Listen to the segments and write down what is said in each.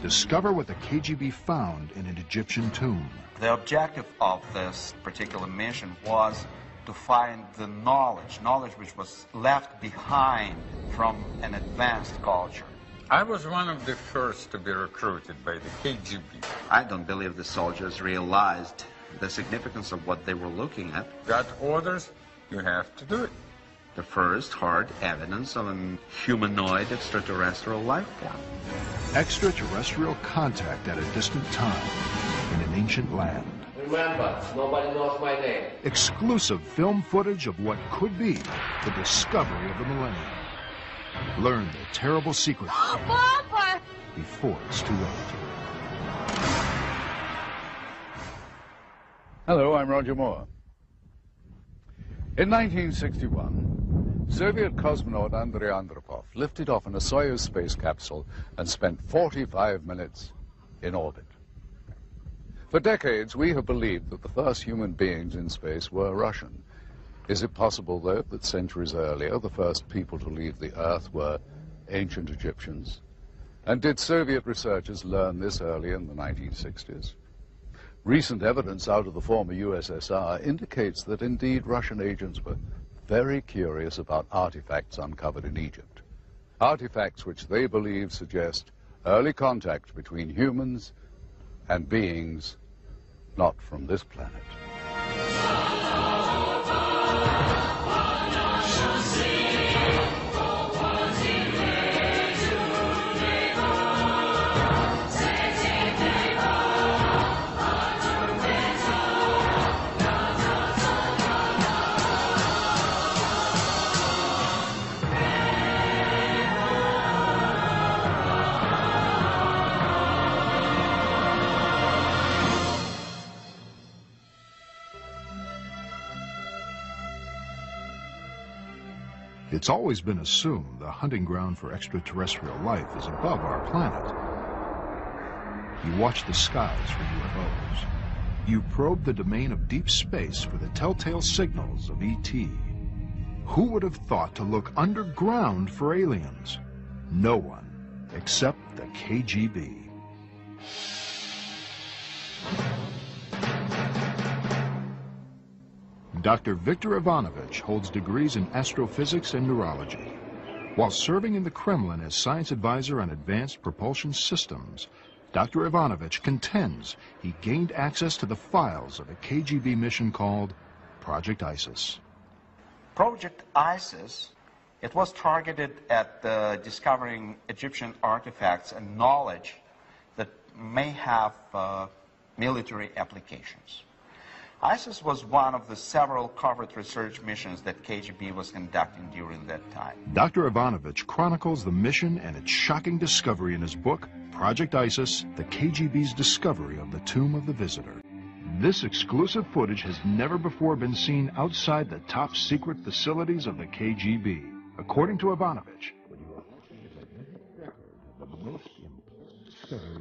discover what the KGB found in an Egyptian tomb. The objective of this particular mission was to find the knowledge which was left behind from an advanced culture. I was one of the first to be recruited by the KGB. I don't believe the soldiers realized the significance of what they were looking at. Got orders, you have to do it. The first hard evidence of a humanoid extraterrestrial life form. Extraterrestrial contact at a distant time in an ancient land. Remember, nobody knows my name. Exclusive film footage of what could be the discovery of the millennium. Learn the terrible secret before it's too late. Hello, I'm Roger Moore. In 1961, Soviet cosmonaut Andrei Andropov lifted off in a Soyuz space capsule and spent 45 minutes in orbit. For decades, we have believed that the first human beings in space were Russian. Is it possible, though, that centuries earlier, the first people to leave the Earth were ancient Egyptians? And did Soviet researchers learn this early in the 1960s? Recent evidence out of the former USSR indicates that indeed Russian agents were very curious about artifacts uncovered in Egypt. Artifacts which they believe suggest early contact between humans and beings not from this planet. It's always been assumed the hunting ground for extraterrestrial life is above our planet. You watch the skies for UFOs. You probe the domain of deep space for the telltale signals of ET. Who would have thought to look underground for aliens? No one, except the KGB. Dr. Viktor Ivanovich holds degrees in astrophysics and neurology. While serving in the Kremlin as science advisor on advanced propulsion systems, Dr. Ivanovich contends he gained access to the files of a KGB mission called Project ISIS. Project ISIS, it was targeted at discovering Egyptian artifacts and knowledge that may have military applications. ISIS was one of the several covert research missions that KGB was conducting during that time. Dr. Ivanovich chronicles the mission and its shocking discovery in his book, Project ISIS, the KGB's discovery of the Tomb of the Visitor. This exclusive footage has never before been seen outside the top secret facilities of the KGB. According to Ivanovich, discovered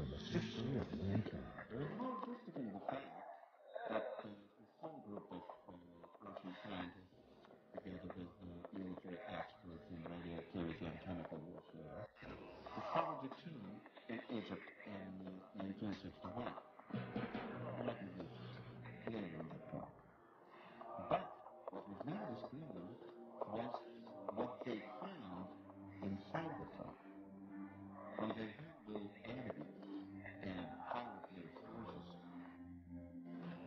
the tomb in Egypt in 1961. But what was not disclosed was what they found inside the tomb. When they had the evidence and powerful sources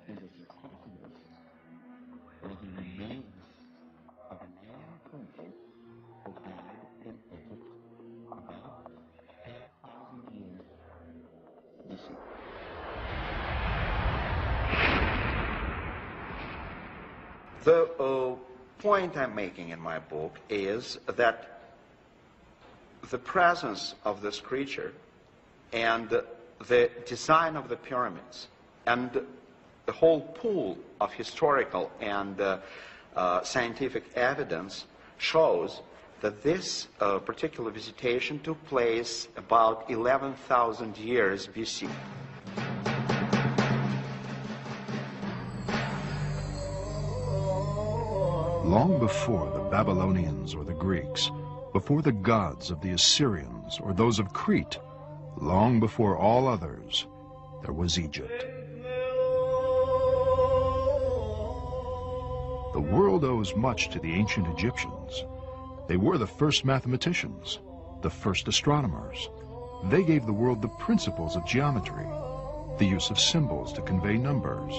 in the sarcophagus were the remains of a man person who died in Egypt about 10,000 years BC. The point I'm making in my book is that the presence of this creature and the design of the pyramids and the whole pool of historical and scientific evidence shows that this particular visitation took place about 11,000 years BC. long before the Babylonians or the Greeks, before the gods of the Assyrians or those of Crete, Long before all others, there was Egypt. The world owes much to the ancient Egyptians. They were the first mathematicians, the first astronomers. They gave the world the principles of geometry, the use of symbols to convey numbers.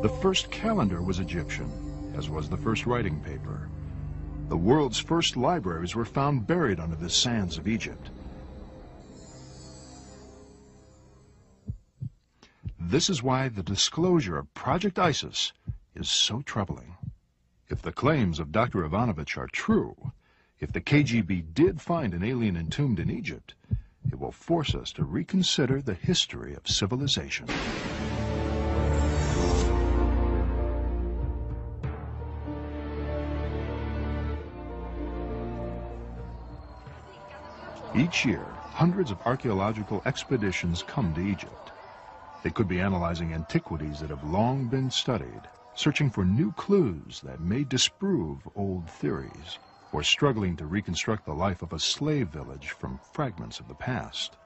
The first calendar was Egyptian, as was the first writing paper. The world's first libraries were found buried under the sands of Egypt. This is why the disclosure of Project ISIS is so troubling. If the claims of Dr. Ivanovich are true, if the KGB did find an alien entombed in Egypt, it will force us to reconsider the history of civilization. Each year, hundreds of archaeological expeditions come to Egypt. They could be analyzing antiquities that have long been studied, searching for new clues that may disprove old theories, or struggling to reconstruct the life of a slave village from fragments of the past.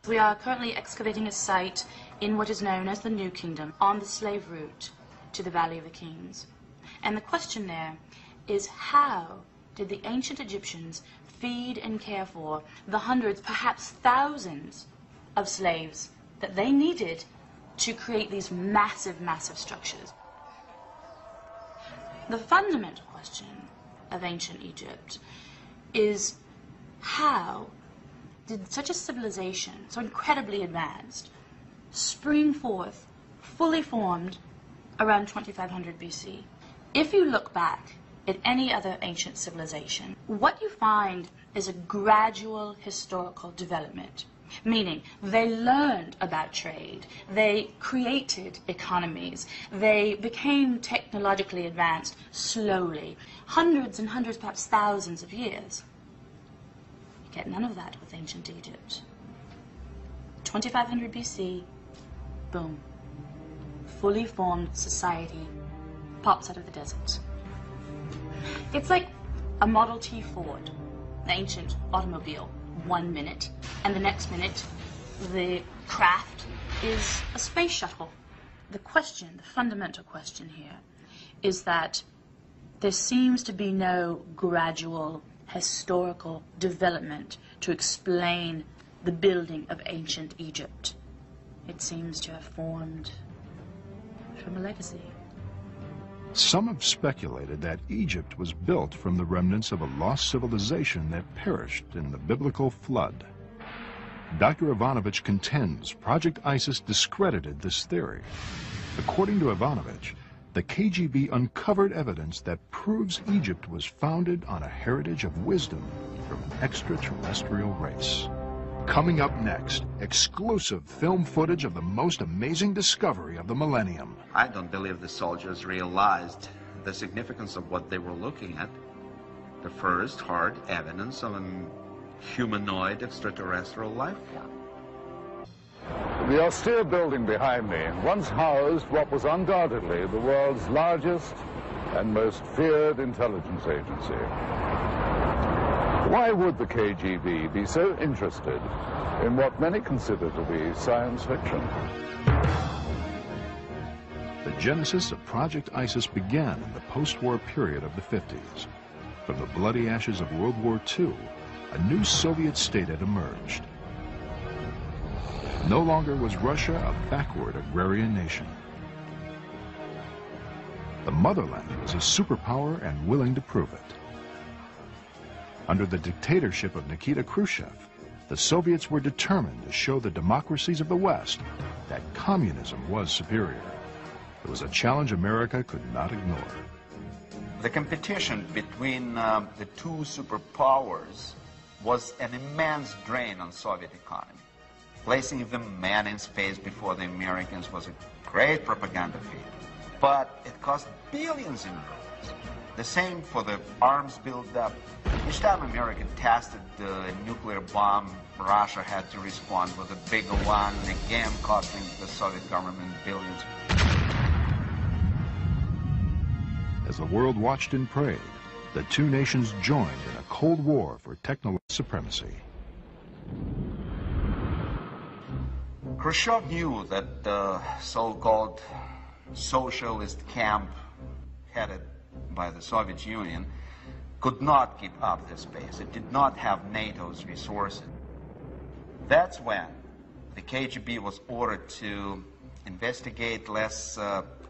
We are currently excavating a site in what is known as the New Kingdom, on the slave route to the Valley of the Kings. And the question there is, how did the ancient Egyptians feed and care for the hundreds, perhaps thousands of slaves that they needed to create these massive, massive structures? The fundamental question of ancient Egypt is, how did such a civilization, so incredibly advanced, spring forth, fully formed, around 2500 BC? If you look back at any other ancient civilization, what you find is a gradual historical development. Meaning, they learned about trade, they created economies, they became technologically advanced slowly, hundreds and hundreds, perhaps thousands of years. You get none of that with ancient Egypt. 2500 BC, boom, fully formed society pops out of the desert. It's like a Model T Ford, the ancient automobile. 1 minute, and the next minute the craft is a space shuttle. The question, the fundamental question here, is that there seems to be no gradual historical development to explain the building of ancient Egypt. It seems to have formed from a legacy. Some have speculated that Egypt was built from the remnants of a lost civilization that perished in the biblical flood. Dr. Ivanovich contends Project ISIS discredited this theory. According to Ivanovich, the KGB uncovered evidence that proves Egypt was founded on a heritage of wisdom from an extraterrestrial race. Coming up next, exclusive film footage of the most amazing discovery of the millennium. I don't believe the soldiers realized the significance of what they were looking at. The first hard evidence of an humanoid extraterrestrial life form. The austere building behind me once housed what was undoubtedly the world's largest and most feared intelligence agency. Why would the KGB be so interested in what many consider to be science fiction? The genesis of Project ISIS began in the post-war period of the 50s. From the bloody ashes of World War II, a new Soviet state had emerged. No longer was Russia a backward agrarian nation. The motherland was a superpower and willing to prove it. Under the dictatorship of Nikita Khrushchev, the Soviets were determined to show the democracies of the West that communism was superior. It was a challenge America could not ignore. The competition between the two superpowers was an immense drain on Soviet economy. Placing the man in space before the Americans was a great propaganda feat, but it cost billions in dollars. The same for the arms buildup. Each time America tested the nuclear bomb, Russia had to respond with a bigger one, again costing the Soviet government billions. As the world watched and prayed, the two nations joined in a Cold War for technological supremacy. Khrushchev knew that the so-called socialist camp headed by the Soviet Union could not keep up this pace. It did not have NATO's resources. That's when the KGB was ordered to investigate less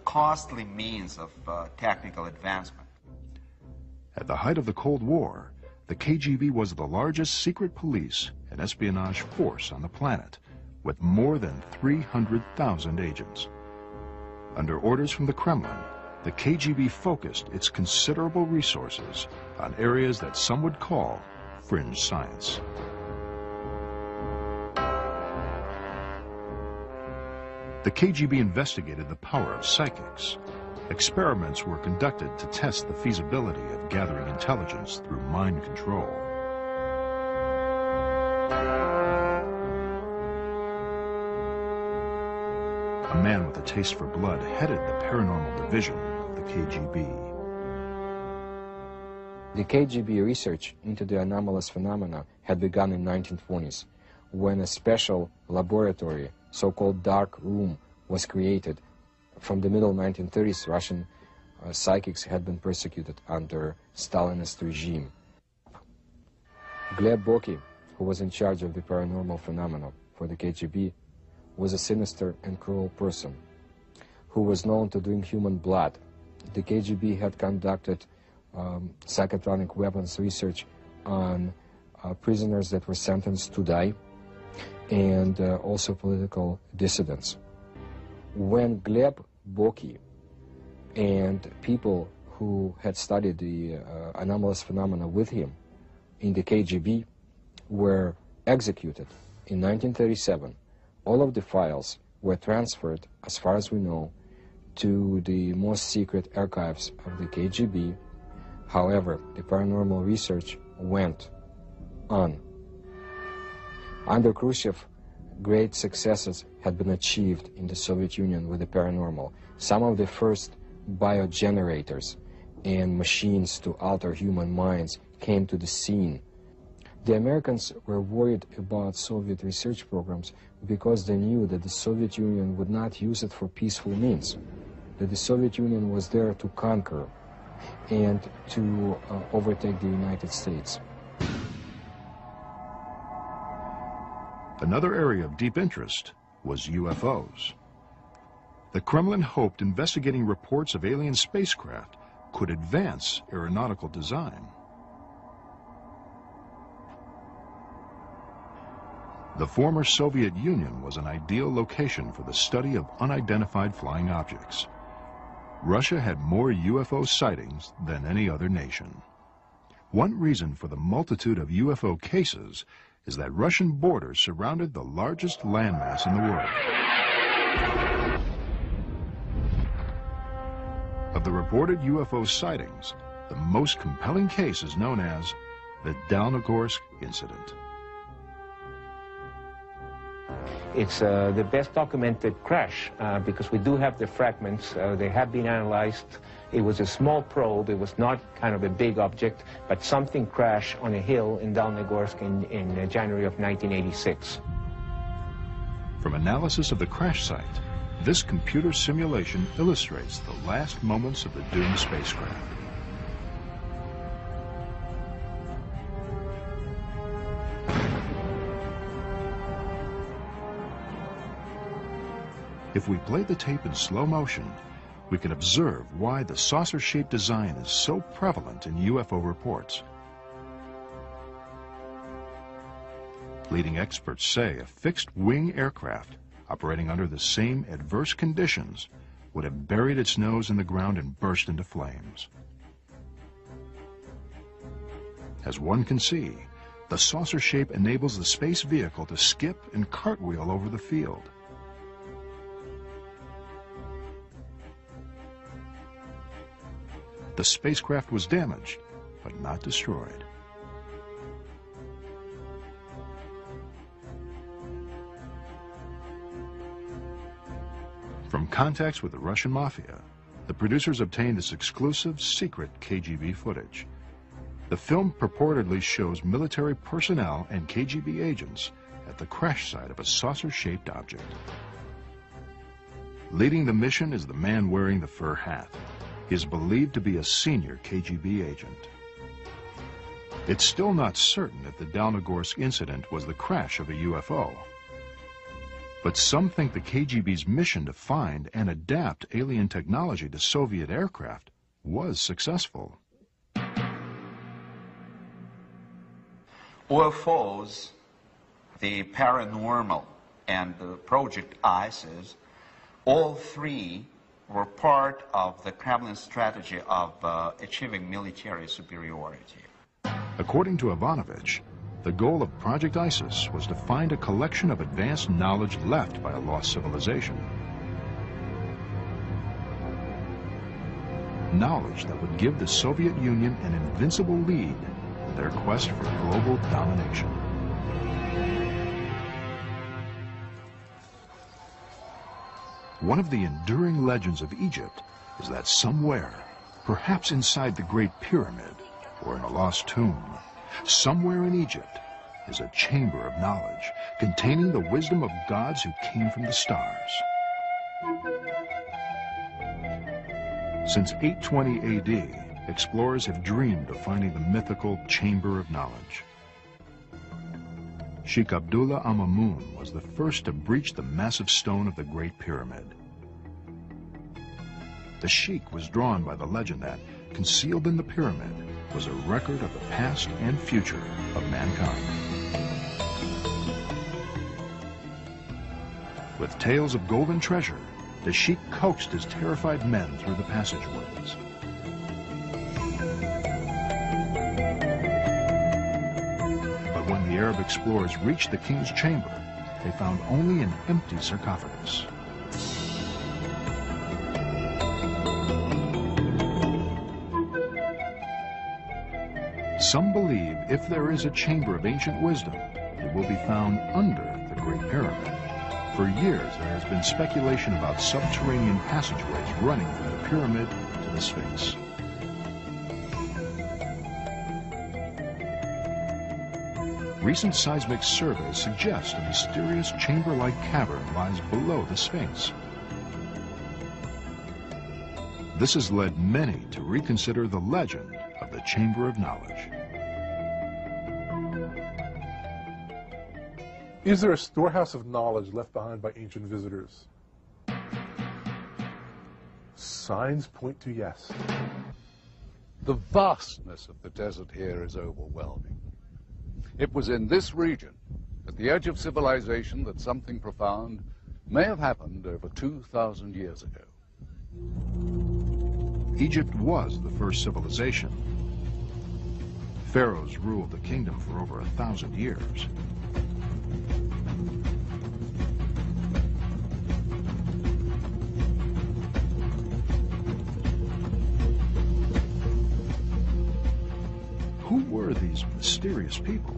costly means of technical advancement. At the height of the Cold War, the KGB was the largest secret police and espionage force on the planet, with more than 300,000 agents. Under orders from the Kremlin, the KGB focused its considerable resources on areas that some would call fringe science. The KGB investigated the power of psychics. Experiments were conducted to test the feasibility of gathering intelligence through mind control. A man with a taste for blood headed the paranormal division of the KGB. The KGB research into the anomalous phenomena had begun in the 1920s, when a special laboratory, so-called dark room, was created. From the middle 1930s, Russian psychics had been persecuted under Stalinist regime. Gleb Boki, who was in charge of the paranormal phenomena for the KGB, was a sinister and cruel person who was known to drink human blood. The KGB had conducted psychotronic weapons research on prisoners that were sentenced to die, and also political dissidents. When Gleb Boki and people who had studied the anomalous phenomena with him in the KGB were executed in 1937, all of the files were transferred, as far as we know, to the most secret archives of the KGB. However, the paranormal research went on. Under Khrushchev, great successes had been achieved in the Soviet Union with the paranormal. Some of the first biogenerators and machines to alter human minds came to the scene. The Americans were worried about Soviet research programs because they knew that the Soviet Union would not use it for peaceful means, that the Soviet Union was there to conquer and to overtake the United States. Another area of deep interest was UFOs. The Kremlin hoped investigating reports of alien spacecraft could advance aeronautical design. The former Soviet Union was an ideal location for the study of unidentified flying objects. Russia had more UFO sightings than any other nation. One reason for the multitude of UFO cases is that Russian borders surrounded the largest landmass in the world. Of the reported UFO sightings, the most compelling case is known as the Dalnogorsk incident. It's the best documented crash because we do have the fragments. They have been analyzed. It was a small probe. It was not kind of a big object, but something crashed on a hill in Dalnogorsk in January of 1986. From analysis of the crash site, this computer simulation illustrates the last moments of the doomed spacecraft. If we play the tape in slow motion, we can observe why the saucer-shaped design is so prevalent in UFO reports. Leading experts say a fixed-wing aircraft operating under the same adverse conditions would have buried its nose in the ground and burst into flames. As one can see, the saucer shape enables the space vehicle to skip and cartwheel over the field. The spacecraft was damaged, but not destroyed. From contacts with the Russian mafia, the producers obtained this exclusive, secret KGB footage. The film purportedly shows military personnel and KGB agents at the crash site of a saucer-shaped object. Leading the mission is the man wearing the fur hat. He is believed to be a senior KGB agent. It's still not certain if the Dalnogorsk incident was the crash of a UFO. But some think the KGB's mission to find and adapt alien technology to Soviet aircraft was successful. UFOs, the paranormal, and the Project ISIS, all three were part of the Kremlin strategy of achieving military superiority. According to Ivanovich, the goal of Project ISIS was to find a collection of advanced knowledge left by a lost civilization. Knowledge that would give the Soviet Union an invincible lead in their quest for global domination. One of the enduring legends of Egypt is that somewhere, perhaps inside the Great Pyramid or in a lost tomb, somewhere in Egypt is a chamber of knowledge containing the wisdom of gods who came from the stars. Since 820 AD, explorers have dreamed of finding the mythical Chamber of Knowledge. Sheikh Abdullah al-Mamun was the first to breach the massive stone of the Great Pyramid. The Sheikh was drawn by the legend that, concealed in the pyramid, was a record of the past and future of mankind. With tales of golden treasure, the Sheikh coaxed his terrified men through the passageways. But when the Arab explorers reached the king's chamber, they found only an empty sarcophagus. Some believe if there is a chamber of ancient wisdom, it will be found under the Great Pyramid. For years, there has been speculation about subterranean passageways running from the pyramid to the Sphinx. Recent seismic surveys suggest a mysterious chamber-like cavern lies below the Sphinx. This has led many to reconsider the legend of the Chamber of Knowledge. Is there a storehouse of knowledge left behind by ancient visitors? Signs point to yes. The vastness of the desert here is overwhelming. It was in this region, at the edge of civilization, that something profound may have happened over 2,000 years ago. Egypt was the first civilization. Pharaohs ruled the kingdom for over 1,000 years. Who were these mysterious people?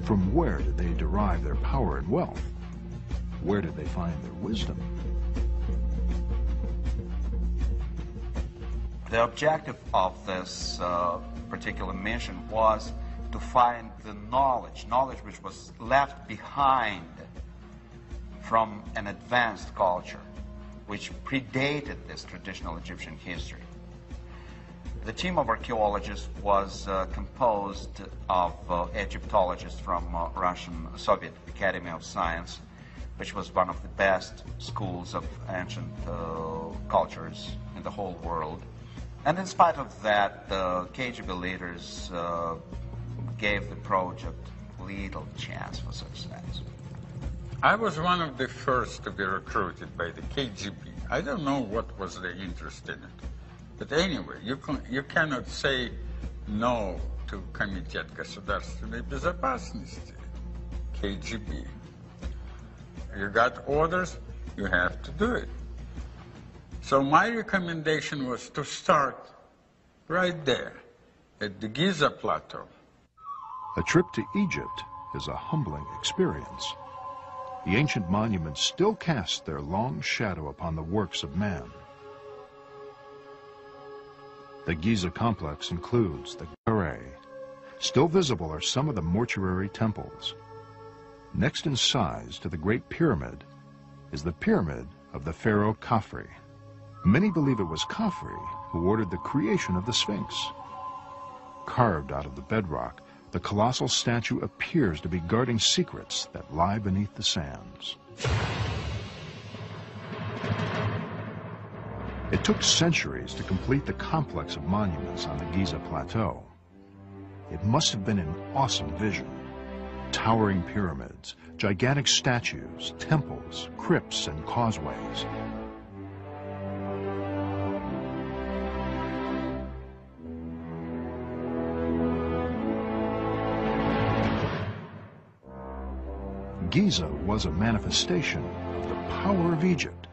From where did they derive their power and wealth? Where did they find their wisdom? The objective of this particular mission was to find the knowledge which was left behind from an advanced culture which predated this traditional Egyptian history. The team of archaeologists was composed of Egyptologists from Russian Soviet Academy of Science, which was one of the best schools of ancient cultures in the whole world. And in spite of that, the KGB leaders gave the project little chance for success. I was one of the first to be recruited by the KGB. I don't know what was the interest in it. But anyway, you cannot say no to Комитет государственной безопасности, KGB. You got orders, you have to do it. So my recommendation was to start right there, at the Giza Plateau. A trip to Egypt is a humbling experience. The ancient monuments still cast their long shadow upon the works of man. The Giza complex includes the Carré. Still visible are some of the mortuary temples. Next in size to the Great Pyramid is the Pyramid of the pharaoh Khafre. Many believe it was Khafre who ordered the creation of the Sphinx. Carved out of the bedrock, the colossal statue appears to be guarding secrets that lie beneath the sands. It took centuries to complete the complex of monuments on the Giza Plateau. It must have been an awesome vision. Towering pyramids, gigantic statues, temples, crypts, and causeways. Giza was a manifestation of the power of Egypt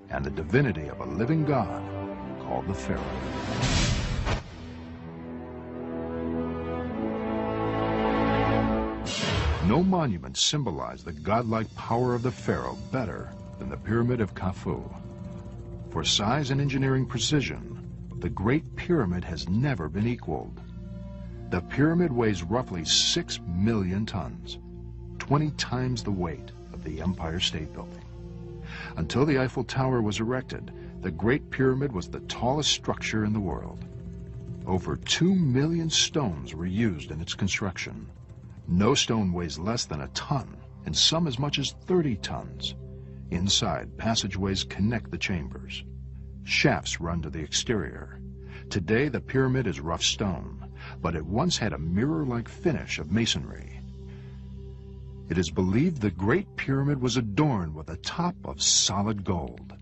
and the divinity of a living god called the Pharaoh. No monument symbolized the godlike power of the Pharaoh better than the Pyramid of Khufu. For size and engineering precision, the Great Pyramid has never been equaled. The pyramid weighs roughly 6 million tons, 20 times the weight of the Empire State Building. Until the Eiffel Tower was erected, the Great Pyramid was the tallest structure in the world. Over 2 million stones were used in its construction. No stone weighs less than a ton, and some as much as 30 tons. Inside, passageways connect the chambers. Shafts run to the exterior. Today, the pyramid is rough stone, but it once had a mirror-like finish of masonry. It is believed the Great Pyramid was adorned with a top of solid gold.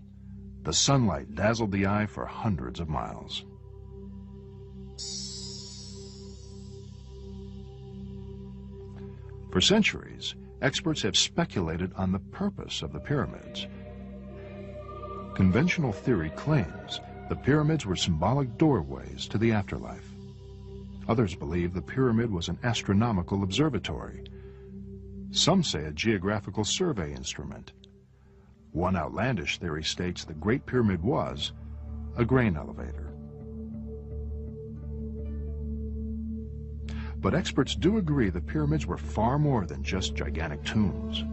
The sunlight dazzled the eye for hundreds of miles. For centuries, experts have speculated on the purpose of the pyramids. Conventional theory claims the pyramids were symbolic doorways to the afterlife. Others believe the pyramid was an astronomical observatory. Some say a geographical survey instrument. One outlandish theory states the Great Pyramid was a grain elevator. But experts do agree the pyramids were far more than just gigantic tombs.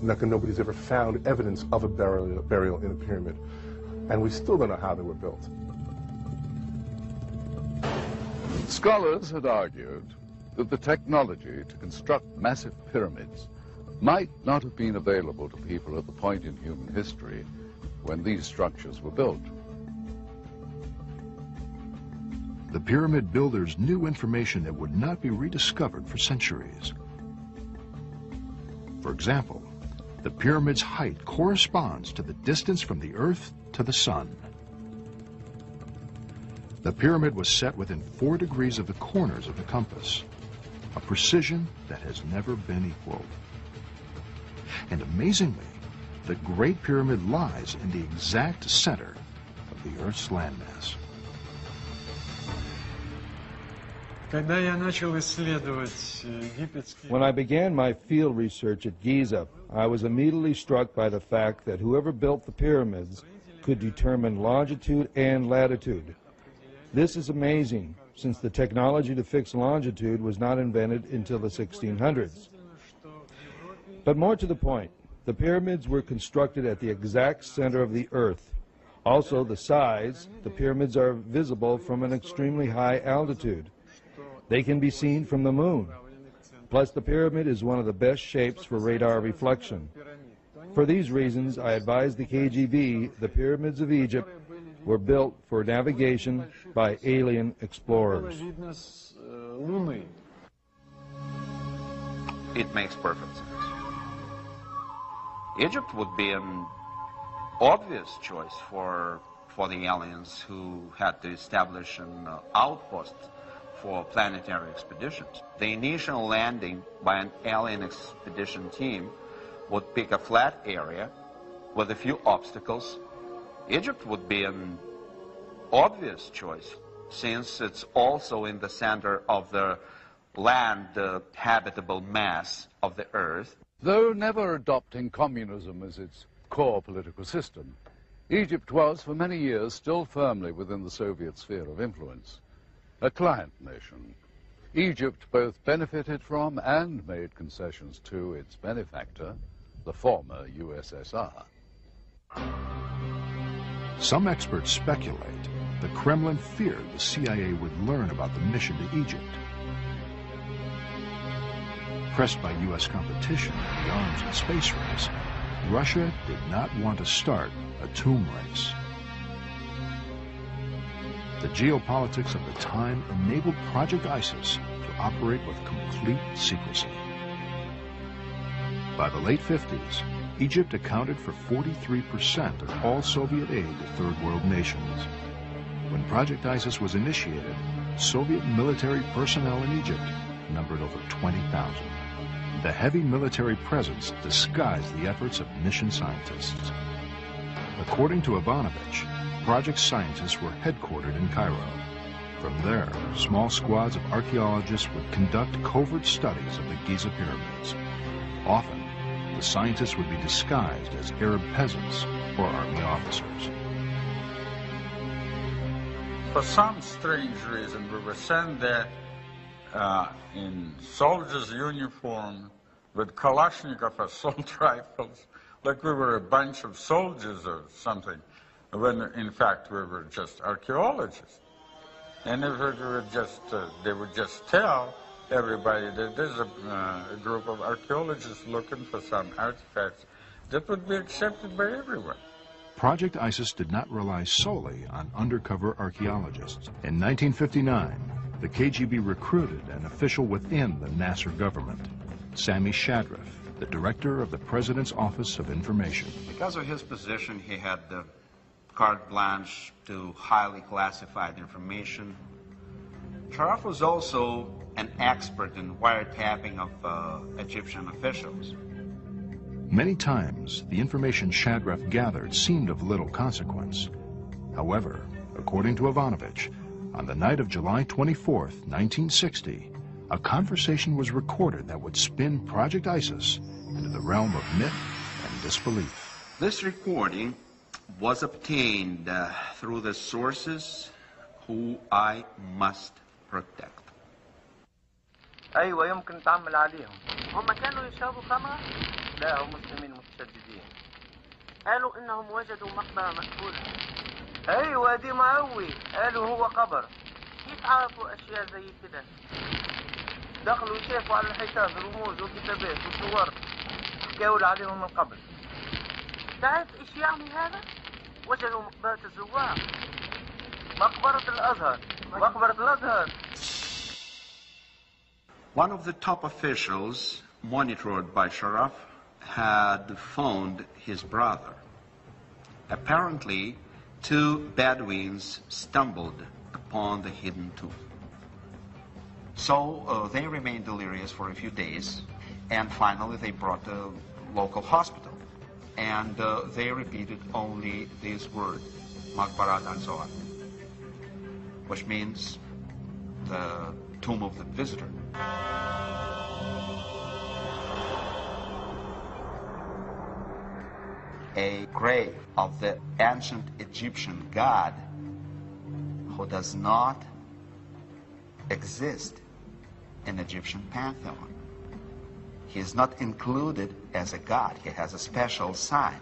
Nobody's ever found evidence of a burial in a pyramid, and we still don't know how they were built. Scholars had argued that the technology to construct massive pyramids might not have been available to people at the point in human history when these structures were built. The pyramid builders knew information that would not be rediscovered for centuries. For example, the pyramid's height corresponds to the distance from the Earth to the Sun. The pyramid was set within 4 degrees of the corners of the compass, a precision that has never been equaled. And amazingly, the Great Pyramid lies in the exact center of the Earth's landmass. When I began my field research at Giza, I was immediately struck by the fact that whoever built the pyramids could determine longitude and latitude. This is amazing, since the technology to fix longitude was not invented until the 1600s. But more to the point, the pyramids were constructed at the exact center of the Earth. Also, the size, the pyramids are visible from an extremely high altitude. They can be seen from the moon. Plus, the pyramid is one of the best shapes for radar reflection. For these reasons, I advise the KGB the pyramids of Egypt were built for navigation by alien explorers. It makes perfect sense. Egypt would be an obvious choice for the aliens who had to establish an outpost for planetary expeditions. The initial landing by an alien expedition team would pick a flat area with a few obstacles. Egypt would be an obvious choice, since it's also in the center of the land, the habitable mass of the Earth. Though never adopting communism as its core political system, Egypt was, for many years, still firmly within the Soviet sphere of influence, a client nation. Egypt both benefited from and made concessions to its benefactor, the former USSR. Some experts speculate the Kremlin feared the CIA would learn about the mission to Egypt. Pressed by U.S. competition in the arms and space race, Russia did not want to start a tomb race. The geopolitics of the time enabled Project ISIS to operate with complete secrecy. By the late 50s, Egypt accounted for 43% of all Soviet aid to Third World nations. When Project ISIS was initiated, Soviet military personnel in Egypt numbered over 20,000. The heavy military presence disguised the efforts of mission scientists. According to Ivanovich, project scientists were headquartered in Cairo. From there, small squads of archaeologists would conduct covert studies of the Giza pyramids. Often, the scientists would be disguised as Arab peasants or army officers. For some strange reason, we were sent there in soldiers' uniform with Kalashnikov assault rifles, like we were a bunch of soldiers or something, when in fact we were just archaeologists. And if it were just, they would just tell everybody that there's a group of archaeologists looking for some artifacts that would be accepted by everyone. Project ISIS did not rely solely on undercover archaeologists. In 1959, the KGB recruited an official within the Nasser government, Sami Shadrov, the director of the President's Office of Information. Because of his position, he had the carte blanche to highly classified information. Sharaf was also an expert in wiretapping of Egyptian officials. Many times, the information Shadrov gathered seemed of little consequence. However, according to Ivanovich, on the night of July 24th, 1960, a conversation was recorded that would spin Project ISIS into the realm of myth and disbelief. This recording was obtained through the sources who I must protect. ايوه يمكن تعمل عليهم. هم كانوا يشربوا خمره؟ لا هم مسلمين متشددين. قالوا انهم وجدوا مقبره مقفوله. ايوه دي مقوي، قالوا هو قبر. كيف عرفوا اشياء زي كده؟ دخلوا شافوا على الحيطان رموز وكتابات وصور حكاوا عليهم من قبل. تعرف ايش يعني هذا؟ وجدوا مقبره الزوار. مقبره الازهر. مقبره الازهر. One of the top officials, monitored by Sharaf, had phoned his brother. Apparently, two Bedouins stumbled upon the hidden tomb. So they remained delirious for a few days, and finally they brought a local hospital. And they repeated only these words, Maqbarat al-Zawar, which means the tomb of the visitor. A grave of the ancient Egyptian god who does not exist in Egyptian pantheon. He is not included as a god. He has a special sign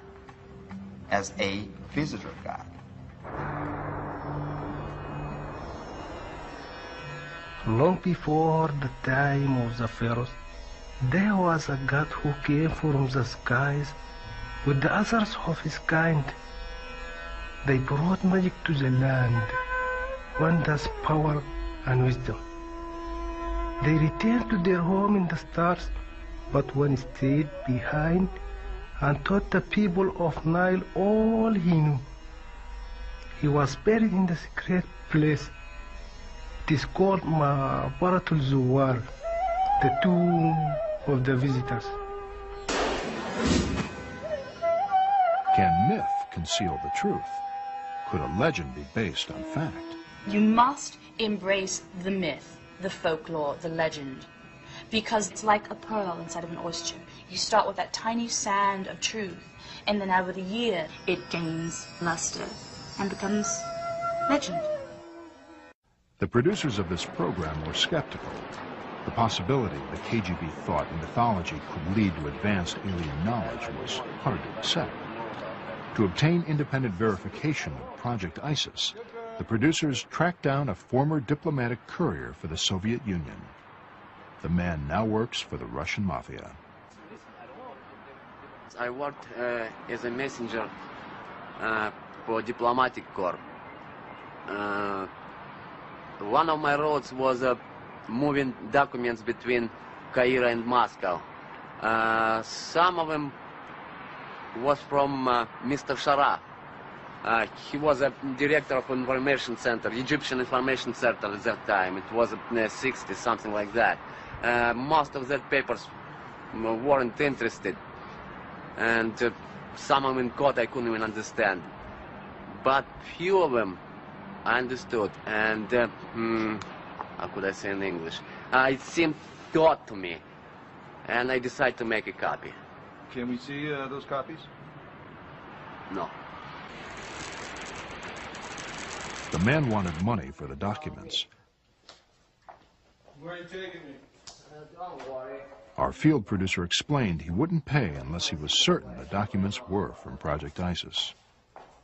as a visitor god. Long before the time of the pharaohs, there was a god who came from the skies with the others of his kind. They brought magic to the land, wonders, power, and wisdom. They returned to their home in the stars, but one stayed behind and taught the people of Nile all he knew. He was buried in the secret place. It is called Maqbarat al-Zawar, the tomb of the visitors. Can myth conceal the truth? Could a legend be based on fact? You must embrace the myth, the folklore, the legend, because it's like a pearl inside of an oyster. You start with that tiny sand of truth, And then over the year, it gains luster and becomes legend. The producers of this program were skeptical. The possibility the KGB thought mythology could lead to advanced alien knowledge was hard to accept. To obtain independent verification of Project ISIS, the producers tracked down a former diplomatic courier for the Soviet Union. The man now works for the Russian mafia. I worked as a messenger for diplomatic corps. One of my roles was moving documents between Cairo and Moscow. Some of them was from Mr. Sharaf. He was a director of information center, Egyptian information center at that time. It was in the 60s, something like that. Most of that papers weren't interested. And some of them in code I couldn't even understand. But few of them I understood. And how could I say in English? It seemed taught to me. And I decided to make a copy. Can we see those copies? No. The man wanted money for the documents. Where are you taking me? Don't worry. Our field producer explained he wouldn't pay unless he was certain the documents were from Project ISIS.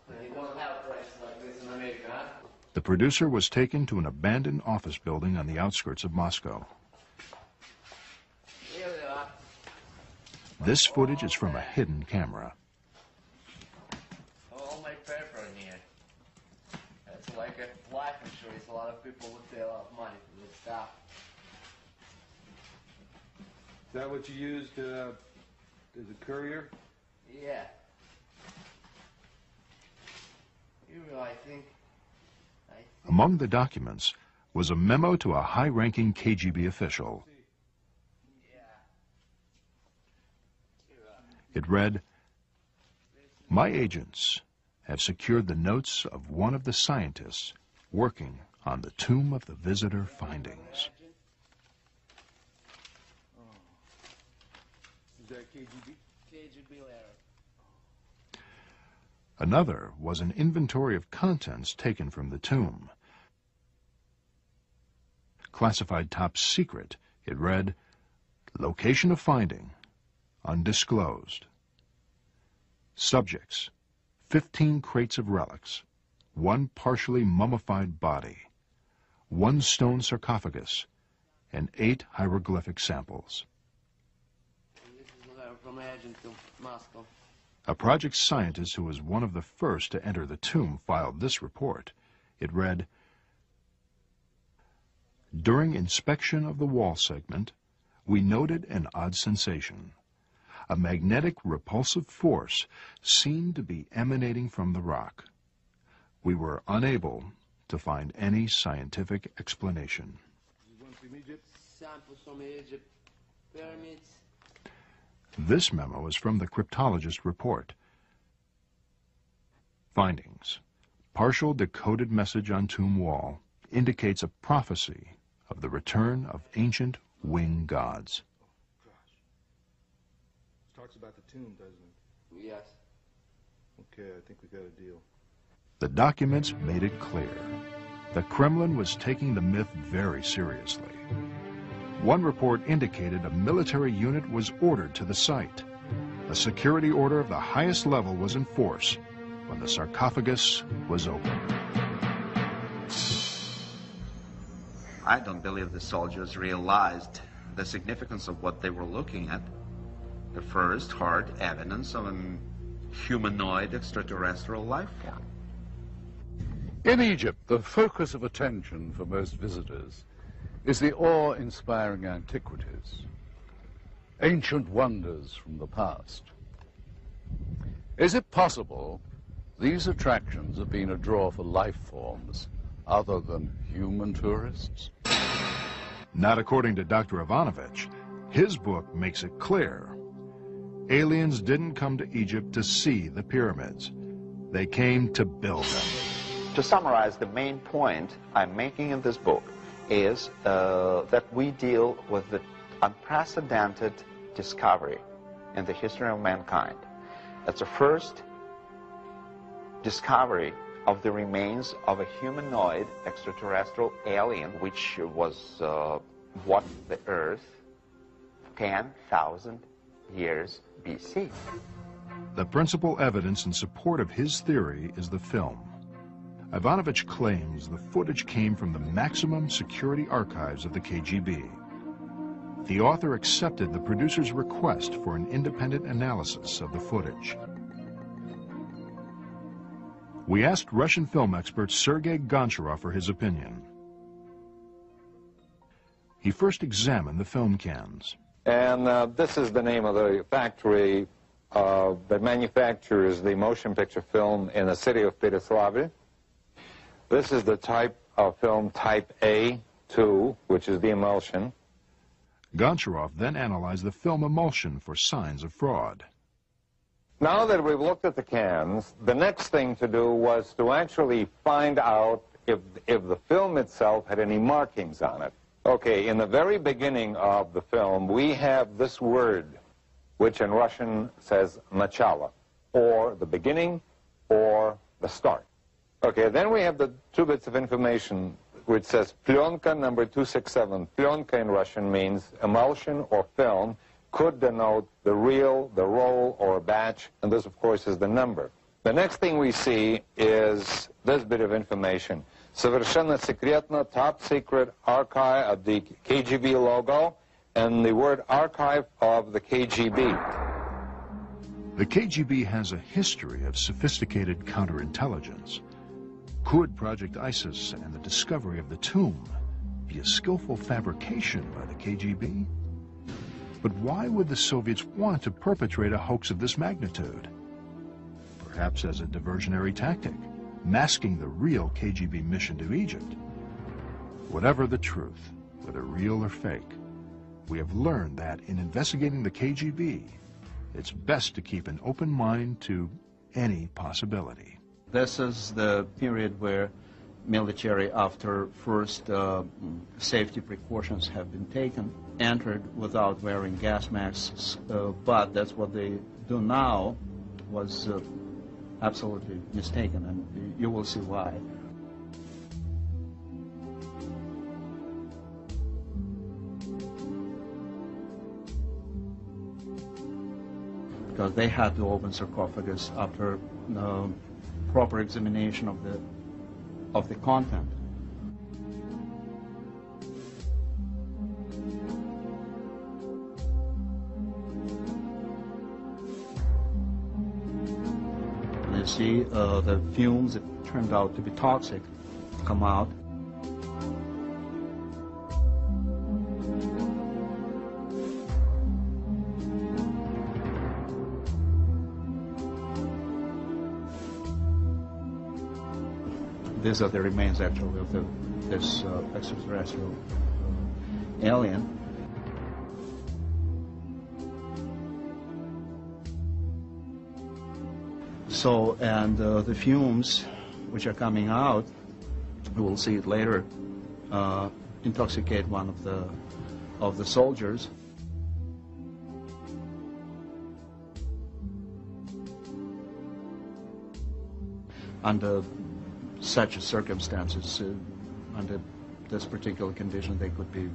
You don't have places like this in America, huh? The producer was taken to an abandoned office building on the outskirts of Moscow. Here they are. This footage is from a hidden camera. All my paper in here. It's like a life insurance. A lot of people would pay a lot of money for this stuff. Is that what you used as a courier? Yeah. Here we are, I think. Among the documents was a memo to a high-ranking KGB official. It read, "My agents have secured the notes of one of the scientists working on the Tomb of the Visitor findings." Is that KGB? KGB letter. Another was an inventory of contents taken from the tomb. Classified top secret, it read, "Location of finding, undisclosed. Subjects, 15 crates of relics, 1 partially mummified body, 1 stone sarcophagus, and 8 hieroglyphic samples." This is a letter from agent to Moscow. A project scientist who was one of the first to enter the tomb filed this report. It read, "During inspection of the wall segment, we noted an odd sensation. A magnetic repulsive force seemed to be emanating from the rock. We were unable to find any scientific explanation." Samples from Egypt, pyramids. This memo is from the cryptologist report. Findings. Partial decoded message on tomb wall indicates a prophecy of the return of ancient wing gods. It talks about the tomb, doesn't it? Yes. Okay, I think we got a deal. The documents made it clear. The Kremlin was taking the myth very seriously. One report indicated a military unit was ordered to the site. A security order of the highest level was in force when the sarcophagus was opened. I don't believe the soldiers realized the significance of what they were looking at. The first hard evidence of a humanoid extraterrestrial life form. In Egypt, the focus of attention for most visitors is the awe-inspiring antiquities, ancient wonders from the past. Is it possible these attractions have been a draw for life forms other than human tourists? Not according to Dr. Ivanovich. His book makes it clear. Aliens didn't come to Egypt to see the pyramids. They came to build them. To summarize, the main point I'm making in this book is that we deal with the unprecedented discovery in the history of mankind. That's the first discovery of the remains of a humanoid extraterrestrial alien which was walked the Earth 10,000 years BC. The principal evidence in support of his theory is the film. Ivanovich claims the footage came from the maximum security archives of the KGB. The author accepted the producer's request for an independent analysis of the footage. We asked Russian film expert Sergei Goncharov for his opinion. He first examined the film cans. And this is the name of the factory that manufactures the motion picture film in the city of Pereslavl. This is the type of film type A2, which is the emulsion. Goncharov then analyzed the film emulsion for signs of fraud. Now that we've looked at the cans, the next thing to do was to actually find out if the film itself had any markings on it. Okay, in the very beginning of the film, we have this word, which in Russian says начало, or the beginning, or the start. Okay, then we have the two bits of information which says plyonka number 267. Plyonka in Russian means emulsion or film, could denote the reel, the roll, or a batch, and this, of course, is the number. The next thing we see is this bit of information. Совершенно секретно, top secret archive of the KGB logo, and the word archive of the KGB. The KGB has a history of sophisticated counterintelligence. Could Project ISIS and the discovery of the tomb be a skillful fabrication by the KGB? But why would the Soviets want to perpetrate a hoax of this magnitude? Perhaps as a diversionary tactic, masking the real KGB mission to Egypt. Whatever the truth, whether real or fake, we have learned that in investigating the KGB, it's best to keep an open mind to any possibility. This is the period where military, after first safety precautions have been taken, entered without wearing gas masks, but that's what they do now was absolutely mistaken, and you will see why. Because they had to open sarcophagus after proper examination of the content. You see the fumes that turned out to be toxic come out. These are the remains, actually, of this extraterrestrial alien. So, and the fumes which are coming out, we will see it later, intoxicate one of the soldiers. Under such circumstances, under this particular condition, they could be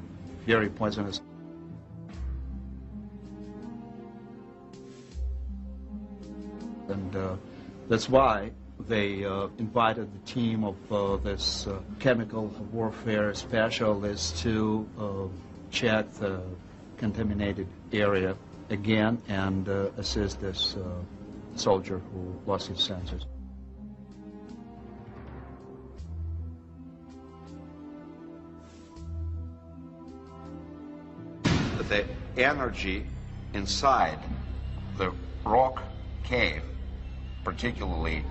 very poisonous. And that's why they invited the team of this chemical warfare specialists to check the contaminated area again and assist this soldier who lost his senses. The energy inside the rock cave, particularly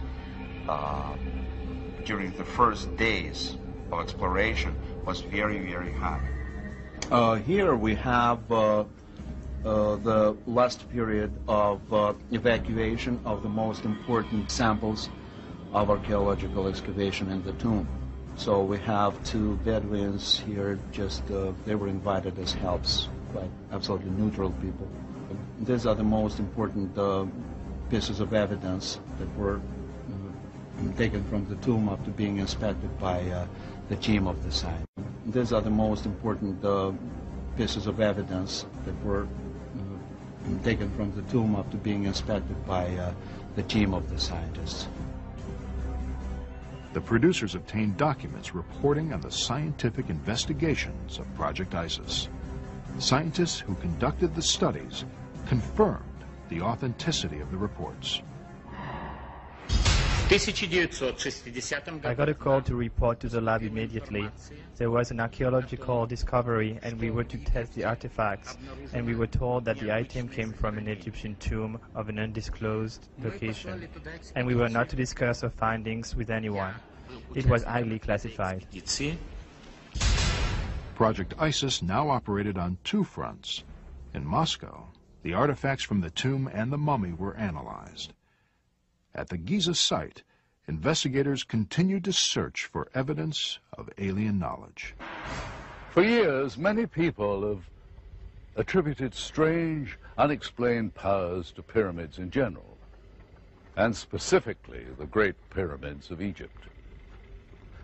during the first days of exploration, was very, very high. Here we have the last period of evacuation of the most important samples of archaeological excavation in the tomb. So we have two Bedouins here, just they were invited as helps by absolutely neutral people. These are the most important pieces of evidence that were taken from the tomb after being inspected by the team of the site. These are the most important pieces of evidence that were taken from the tomb after being inspected by the team of the scientists. The producers obtained documents reporting on the scientific investigations of Project ISIS. Scientists who conducted the studies confirmed the authenticity of the reports. I got a call to report to the lab immediately. There was an archaeological discovery and we were to test the artifacts, and we were told that the item came from an Egyptian tomb of an undisclosed location, and we were not to discuss our findings with anyone. It was highly classified. Project ISIS now operated on two fronts. In Moscow, the artifacts from the tomb and the mummy were analyzed. At the Giza site, investigators continued to search for evidence of alien knowledge. For years, many people have attributed strange, unexplained powers to pyramids in general, and specifically the Great Pyramids of Egypt.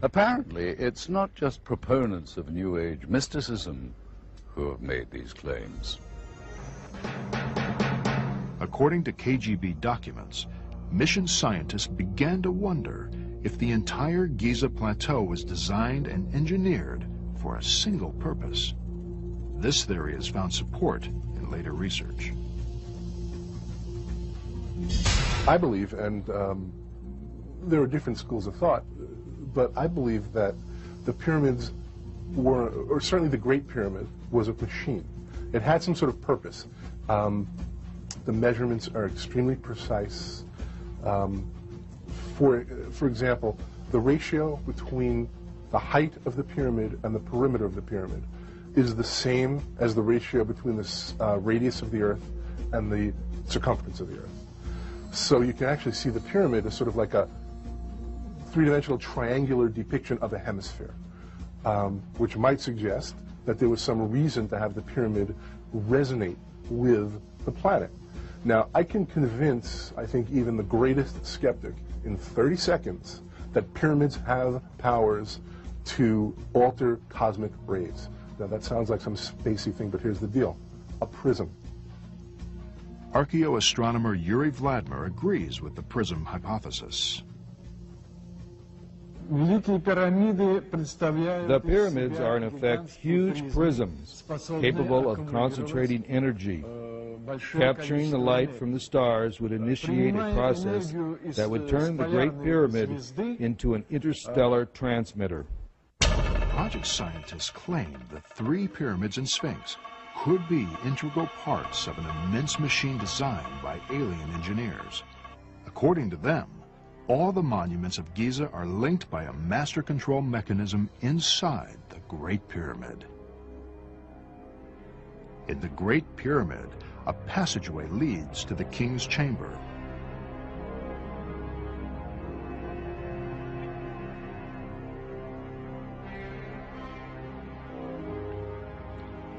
Apparently, it's not just proponents of New Age mysticism who have made these claims. According to KGB documents, mission scientists began to wonder if the entire Giza Plateau was designed and engineered for a single purpose. This theory has found support in later research. I believe, and there are different schools of thought, but I believe that the pyramids were, or certainly the Great Pyramid, was a machine. It had some sort of purpose. The measurements are extremely precise. For example, the ratio between the height of the pyramid and the perimeter of the pyramid is the same as the ratio between the radius of the Earth and the circumference of the Earth. So you can actually see the pyramid as sort of like a three-dimensional triangular depiction of a hemisphere, which might suggest that there was some reason to have the pyramid resonate with the planet. Now, I can convince, I think, even the greatest skeptic in 30 seconds that pyramids have powers to alter cosmic rays. Now, that sounds like some spacey thing, but here's the deal. A prism. Archaeoastronomer Yuri Vladimir agrees with the prism hypothesis. The pyramids are, in effect, huge prisms capable of concentrating energy. Capturing the light from the stars would initiate a process that would turn the Great Pyramid into an interstellar transmitter. Project scientists claim the three pyramids and Sphinx could be integral parts of an immense machine designed by alien engineers. According to them, all the monuments of Giza are linked by a master control mechanism inside the Great Pyramid. In the Great Pyramid, a passageway leads to the king's chamber.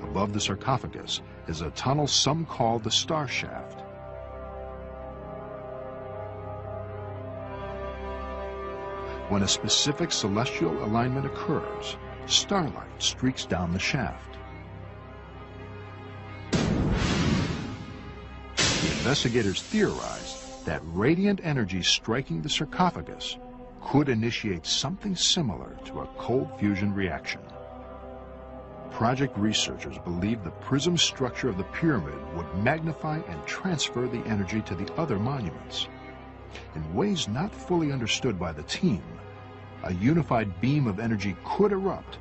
Above the sarcophagus is a tunnel some call the Star Shaft. When a specific celestial alignment occurs, starlight streaks down the shaft. Investigators theorized that radiant energy striking the sarcophagus could initiate something similar to a cold fusion reaction. Project researchers believed the prism structure of the pyramid would magnify and transfer the energy to the other monuments. In ways not fully understood by the team, a unified beam of energy could erupt,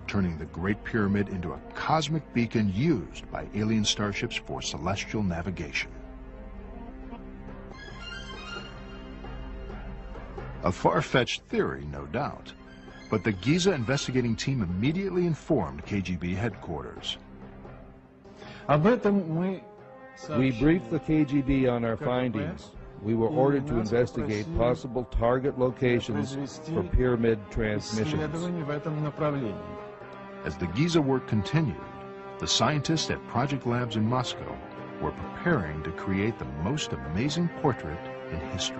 turning the Great Pyramid into a cosmic beacon used by alien starships for celestial navigation. A far-fetched theory, no doubt, but the Giza investigating team immediately informed KGB headquarters. We briefed the KGB on our findings. We were ordered to investigate possible target locations for pyramid transmissions. As the Giza work continued, the scientists at project labs in Moscow were preparing to create the most amazing portrait in history.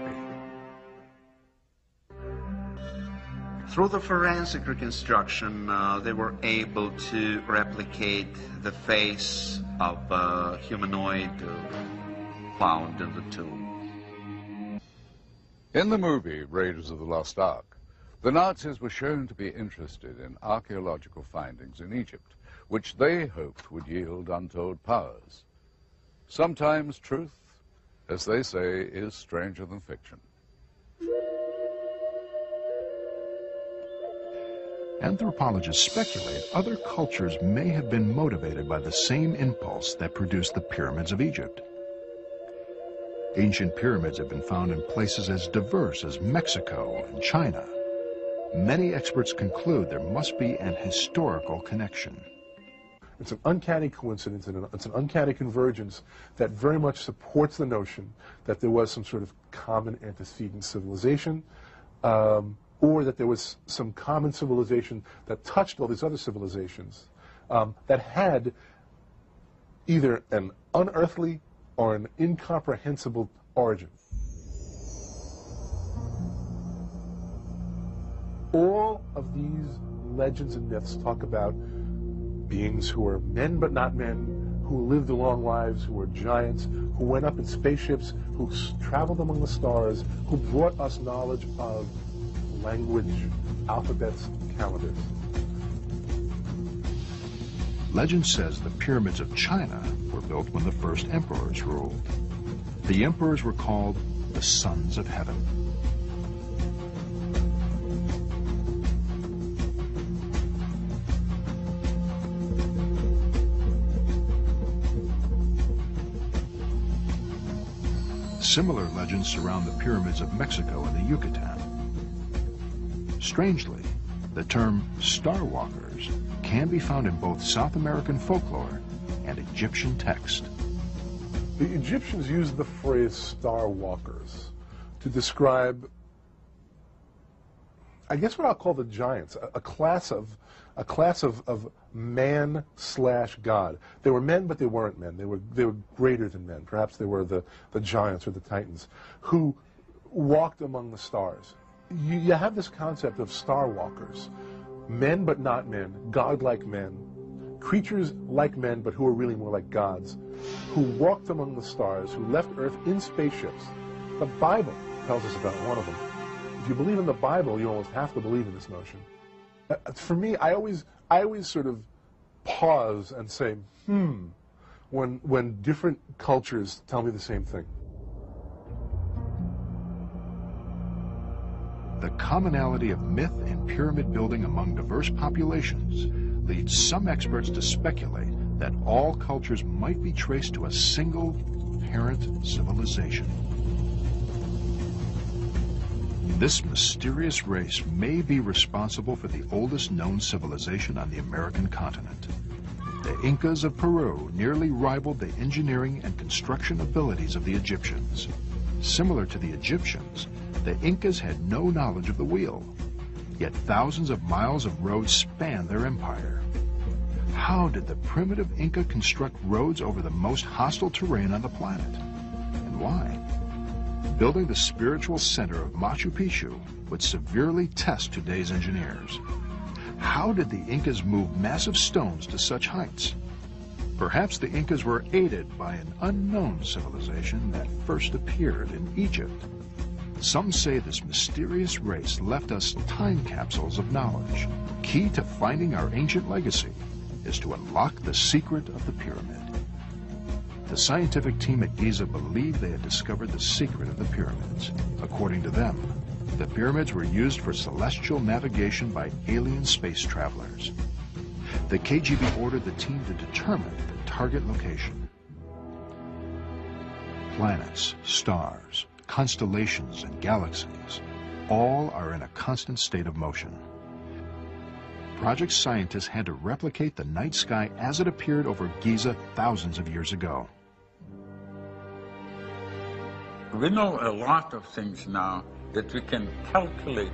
Through the forensic reconstruction, they were able to replicate the face of a humanoid found in the tomb. In the movie Raiders of the Lost Ark, the Nazis were shown to be interested in archaeological findings in Egypt, which they hoped would yield untold powers. Sometimes truth, as they say, is stranger than fiction. Anthropologists speculate other cultures may have been motivated by the same impulse that produced the pyramids of Egypt. Ancient pyramids have been found in places as diverse as Mexico and China. Many experts conclude there must be an historical connection. It's an uncanny coincidence and it's an uncanny convergence that very much supports the notion that there was some sort of common antecedent civilization, or that there was some common civilization that touched all these other civilizations that had either an unearthly or an incomprehensible origin. All of these legends and myths talk about beings who are men but not men, who lived long lives, who were giants, who went up in spaceships, who traveled among the stars, who brought us knowledge of language, alphabets, calendars. Legend says the pyramids of China were built when the first emperors ruled. The emperors were called the Sons of Heaven. Similar legends surround the pyramids of Mexico and the Yucatan. Strangely, the term Star Walkers can be found in both South American folklore and Egyptian text. The Egyptians used the phrase Star Walkers to describe, I guess what I'll call the giants, a class of man/God. They were men, but they weren't men. They were greater than men. Perhaps they were the giants or the titans who walked among the stars. You have this concept of star walkers, men but not men, godlike men, creatures like men but who are really more like gods, who walked among the stars, who left Earth in spaceships. The Bible tells us about one of them. If you believe in the Bible, you almost have to believe in this notion. For me, I always sort of pause and say, when different cultures tell me the same thing. The commonality of myth and pyramid building among diverse populations leads some experts to speculate that all cultures might be traced to a single parent civilization. This mysterious race may be responsible for the oldest known civilization on the American continent. The Incas of Peru nearly rivaled the engineering and construction abilities of the Egyptians. Similar to the Egyptians, the Incas had no knowledge of the wheel, yet thousands of miles of roads spanned their empire. How did the primitive Inca construct roads over the most hostile terrain on the planet? And why? Building the spiritual center of Machu Picchu would severely test today's engineers. How did the Incas move massive stones to such heights? Perhaps the Incas were aided by an unknown civilization that first appeared in Egypt. Some say this mysterious race left us time capsules of knowledge. Key to finding our ancient legacy is to unlock the secret of the pyramid. The scientific team at Giza believed they had discovered the secret of the pyramids. According to them, the pyramids were used for celestial navigation by alien space travelers. The KGB ordered the team to determine the target location. Planets, stars, constellations, and galaxies all are in a constant state of motion. Project scientists had to replicate the night sky as it appeared over Giza thousands of years ago. We know a lot of things now that we can calculate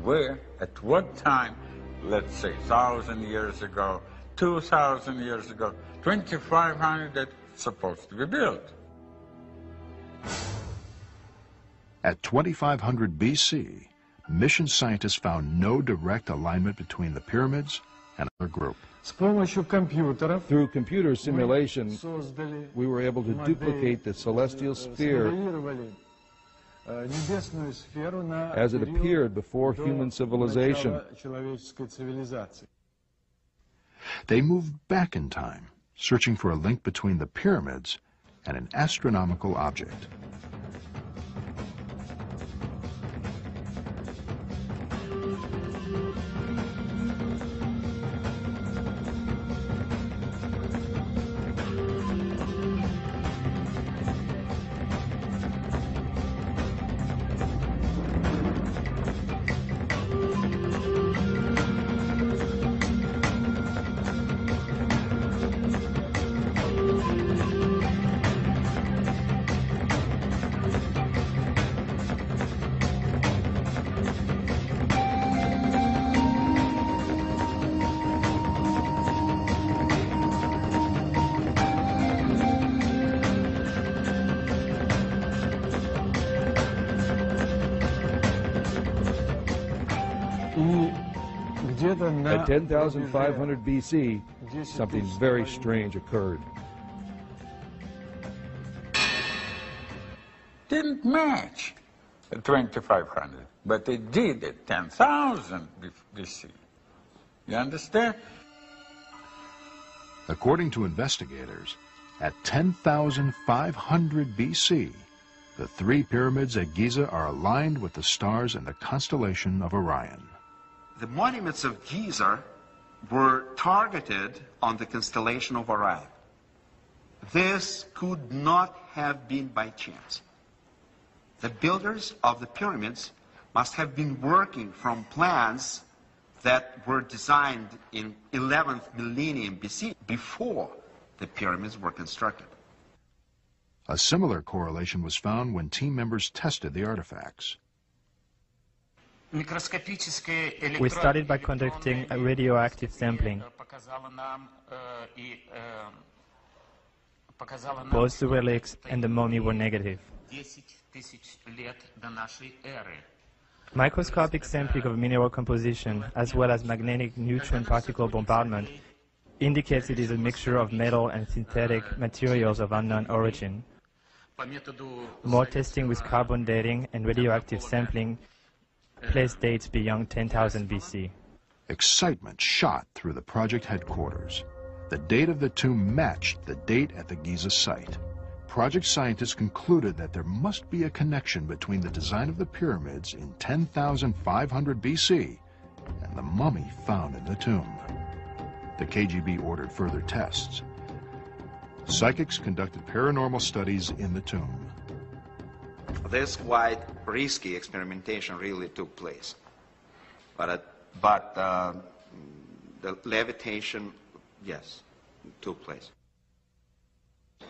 where, at what time, let's say 1,000 years ago, 2,000 years ago, 2,500, supposed to be built. At 2500 BC, mission scientists found no direct alignment between the pyramids and our group. Through computer simulation, we were able to duplicate the celestial sphere as it appeared before human civilization. They moved back in time, searching for a link between the pyramids and an astronomical object. At 10,500 BC, something very strange occurred. Didn't match at 2500, but it did at 10,000 BC. You understand? According to investigators, at 10,500 BC, the three pyramids at Giza are aligned with the stars in the constellation of Orion. The monuments of Giza were targeted on the constellation of Orion. This could not have been by chance. The builders of the pyramids must have been working from plans that were designed in 11th millennium BC, before the pyramids were constructed. A similar correlation was found when team members tested the artifacts. We started by conducting a radioactive sampling. Both the relics and the mummy were negative. Microscopic sampling of mineral composition, as well as magnetic neutron particle bombardment, indicates it is a mixture of metal and synthetic materials of unknown origin. More testing with carbon dating and radioactive sampling placed dates beyond 10,000 BC. Excitement shot through the project headquarters. The date of the tomb matched the date at the Giza site. Project scientists concluded that there must be a connection between the design of the pyramids in 10,500 BC and the mummy found in the tomb. The KGB ordered further tests. Psychics conducted paranormal studies in the tomb. This quite risky experimentation really took place. But the levitation, yes, took place.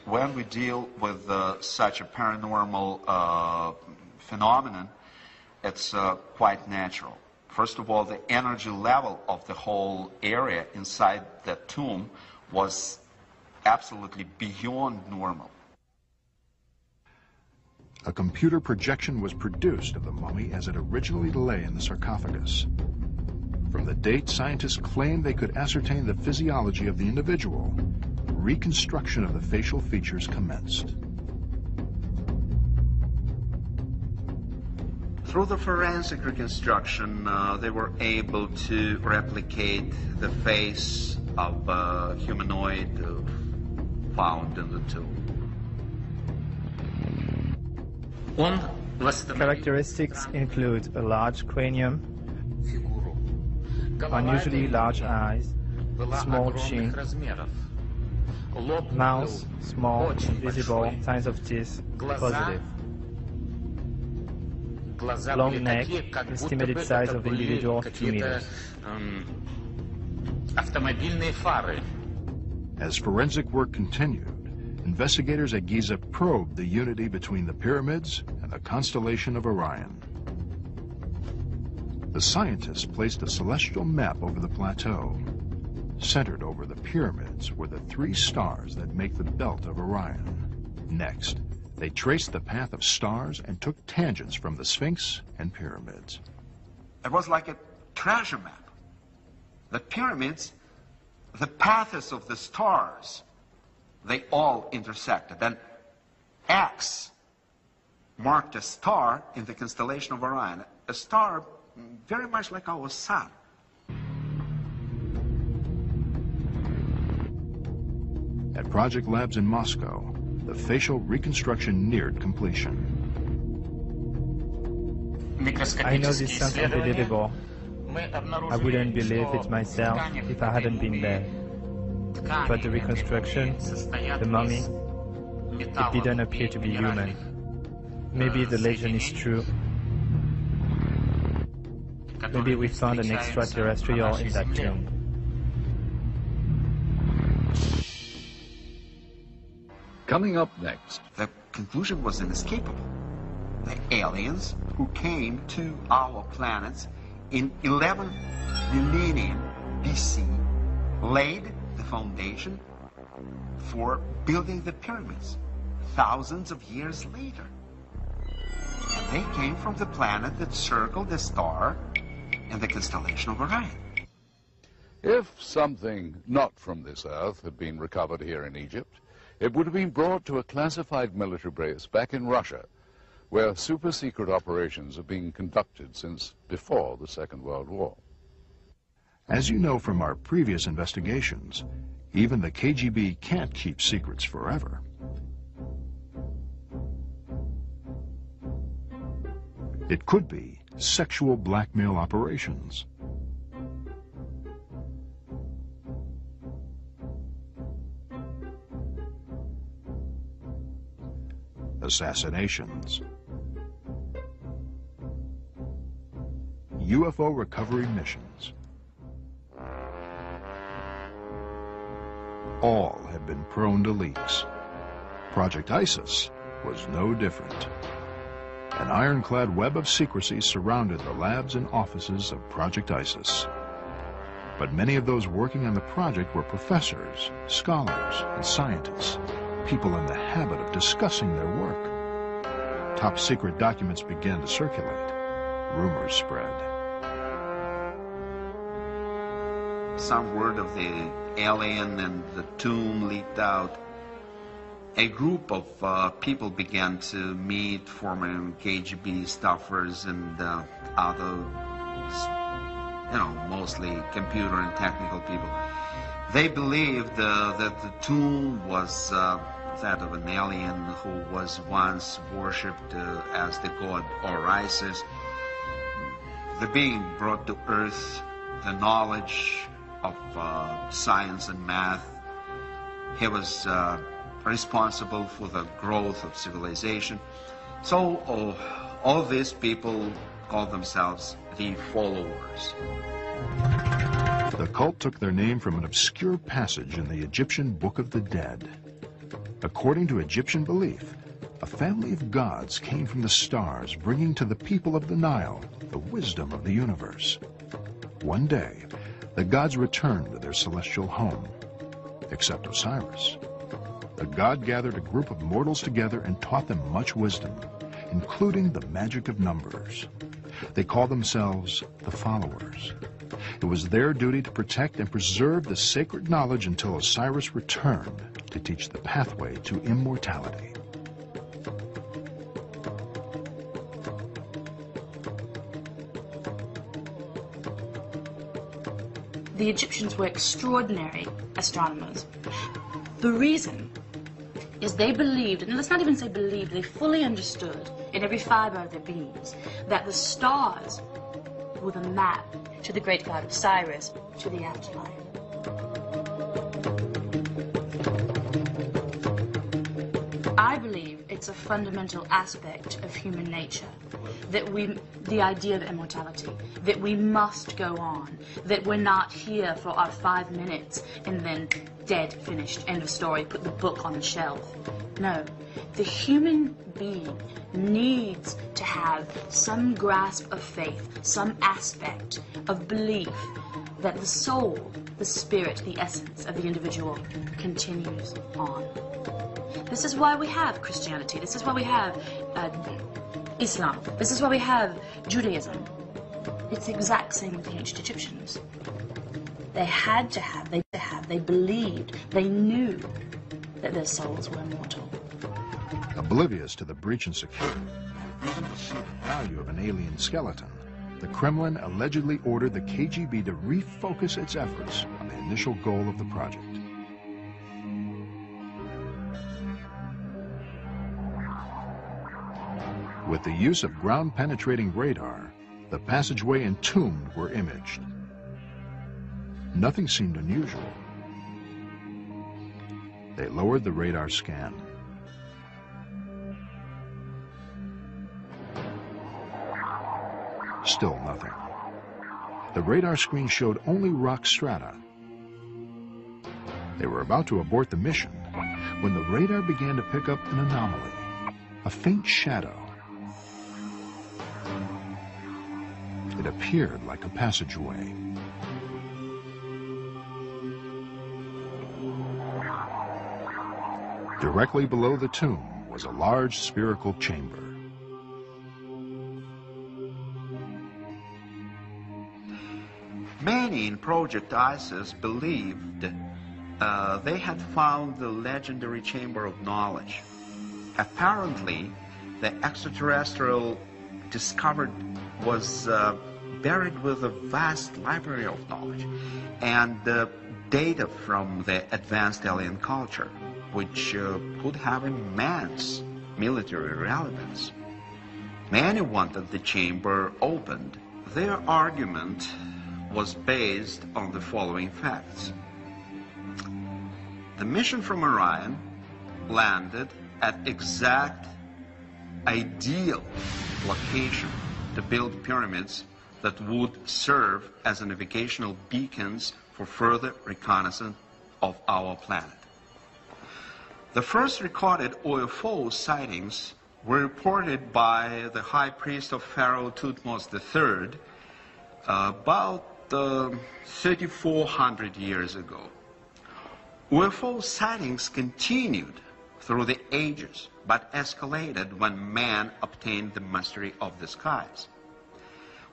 When we deal with such a paranormal phenomenon, it's quite natural. First of all, the energy level of the whole area inside the tomb was absolutely beyond normal. A computer projection was produced of the mummy as it originally lay in the sarcophagus. From the date scientists claimed they could ascertain the physiology of the individual, reconstruction of the facial features commenced. Through the forensic reconstruction, they were able to replicate the face of a humanoid found in the tomb. Characteristics include a large cranium, unusually large eyes, small chin, mouth small, visible, signs of teeth positive, long neck, estimated size of the individual 2 meters. As forensic work continued, investigators at Giza probed the unity between the pyramids and the constellation of Orion. The scientists placed a celestial map over the plateau. Centered over the pyramids were the 3 stars that make the belt of Orion. Next, they traced the path of stars and took tangents from the Sphinx and pyramids. It was like a treasure map. The pyramids, the paths of the stars, they all intersected. And X marked a star in the constellation of Orion, a star very much like our sun. At project labs in Moscow, the facial reconstruction neared completion. I know this sounds unbelievable. I wouldn't believe it myself if I hadn't been there. But the reconstruction, the mummy, it didn't appear to be human. Maybe the legend is true. Maybe we found an extraterrestrial in that tomb. Coming up next. The conclusion was inescapable. The aliens who came to our planets in 11 millennium BC laid the foundation for building the pyramids thousands of years later. And they came from the planet that circled the star in the constellation of Orion. If something not from this earth had been recovered here in Egypt, it would have been brought to a classified military base back in Russia, where super-secret operations have been conducted since before the Second World War. As you know from our previous investigations, even the KGB can't keep secrets forever. It could be sexual blackmail operations. Assassinations. UFO recovery missions. All have been prone to leaks. Project ISIS was no different. An ironclad web of secrecy surrounded the labs and offices of Project ISIS. But many of those working on the project were professors, scholars, and scientists, people in the habit of discussing their work. Top secret documents began to circulate. Rumors spread. Some word of the alien and the tomb leaked out. A group of people began to meet, former KGB staffers and other, mostly computer and technical people. They believed that the tomb was that of an alien who was once worshipped as the god Osiris. The being brought to Earth the knowledge of science and math. He was responsible for the growth of civilization. So all these people call themselves the followers. The cult took their name from an obscure passage in the Egyptian Book of the Dead. According to Egyptian belief, a family of gods came from the stars, bringing to the people of the Nile the wisdom of the universe. One day, the gods returned to their celestial home, except Osiris. The god gathered a group of mortals together and taught them much wisdom, including the magic of numbers. They called themselves the followers. It was their duty to protect and preserve the sacred knowledge until Osiris returned to teach the pathway to immortality. The Egyptians were extraordinary astronomers. The reason is they believed, and let's not even say believed, they fully understood in every fiber of their beings that the stars were the map to the great god Osiris, to the afterlife. I believe it's a fundamental aspect of human nature that the idea of immortality, that we must go on, that we're not here for our 5 minutes and then dead, finished, end of story, put the book on the shelf. No, the human being needs to have some grasp of faith, some aspect of belief that the soul, the spirit, the essence of the individual continues on. This is why we have Christianity. This is why we have Islam. This is why we have Judaism. It's the exact same with the ancient Egyptians. They had to have, they believed, they knew that their souls were immortal. Oblivious to the breach in security, refusing to see the value of an alien skeleton, the Kremlin allegedly ordered the KGB to refocus its efforts on the initial goal of the project. With the use of ground-penetrating radar, the passageway and tomb were imaged. Nothing seemed unusual. They lowered the radar scan. Still nothing. The radar screen showed only rock strata. They were about to abort the mission when the radar began to pick up an anomaly, a faint shadow. It appeared like a passageway. Directly below the tomb was a large spherical chamber. Many in Project ISIS believed they had found the legendary Chamber of Knowledge. Apparently, the extraterrestrial discovered was buried with a vast library of knowledge and data from the advanced alien culture, which could have immense military relevance. Many wanted the chamber opened. Their argument was based on the following facts. The mission from Orion landed at exact ideal location to build pyramids that would serve as navigational beacons for further reconnaissance of our planet. The first recorded UFO sightings were reported by the high priest of Pharaoh Thutmose III about 3,400 years ago. UFO sightings continued through the ages, but escalated when man obtained the mastery of the skies.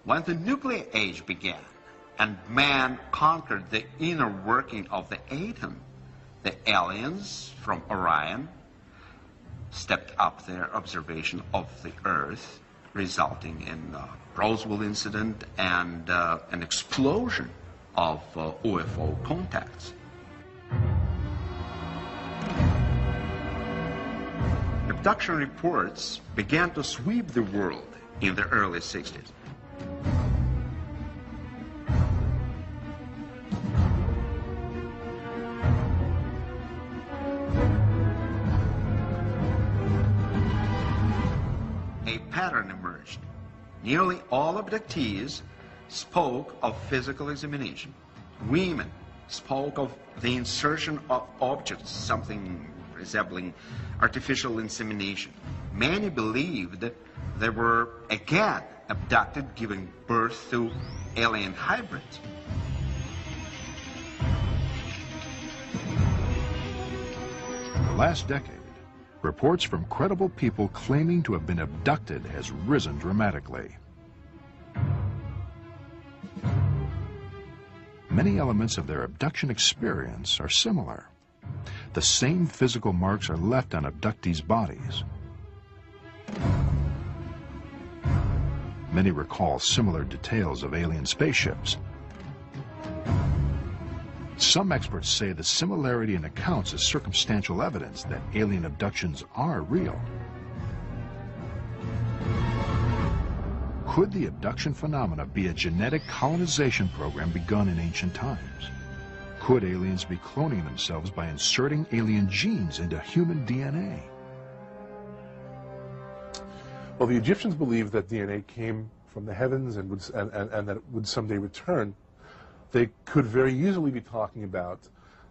When the nuclear age began and man conquered the inner working of the atom, the aliens from Orion stepped up their observation of the Earth, resulting in Roswell incident and an explosion of UFO contacts. Abduction reports began to sweep the world in the early 60s. A pattern emerged. Nearly all abductees spoke of physical examination. Women spoke of the insertion of objects, something resembling artificial insemination. Many believed they were again abducted, giving birth to alien hybrids. In the last decade, reports from credible people claiming to have been abducted has risen dramatically. Many elements of their abduction experience are similar. The same physical marks are left on abductees' bodies. Many recall similar details of alien spaceships. Some experts say the similarity in accounts is circumstantial evidence that alien abductions are real. Could the abduction phenomena be a genetic colonization program begun in ancient times? Could aliens be cloning themselves by inserting alien genes into human DNA? Well, the Egyptians believed that DNA came from the heavens and that it would someday return. They could very easily be talking about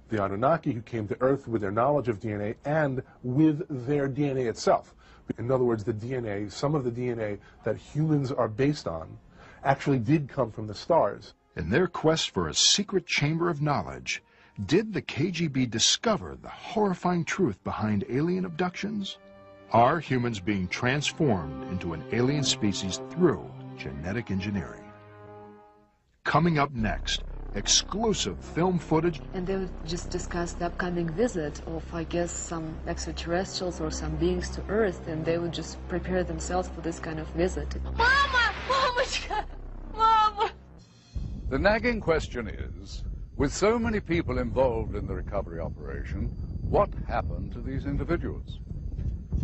the Anunnaki who came to Earth with their knowledge of DNA and with their DNA itself. In other words, the DNA, some of the DNA that humans are based on, actually did come from the stars. In their quest for a secret chamber of knowledge, did the KGB discover the horrifying truth behind alien abductions? Are humans being transformed into an alien species through genetic engineering? Coming up next, exclusive film footage. And they would just discuss the upcoming visit of, I guess, some extraterrestrials or some beings to Earth, and they would just prepare themselves for this kind of visit. Mama! Mama's Mama! The nagging question is, with so many people involved in the recovery operation, what happened to these individuals?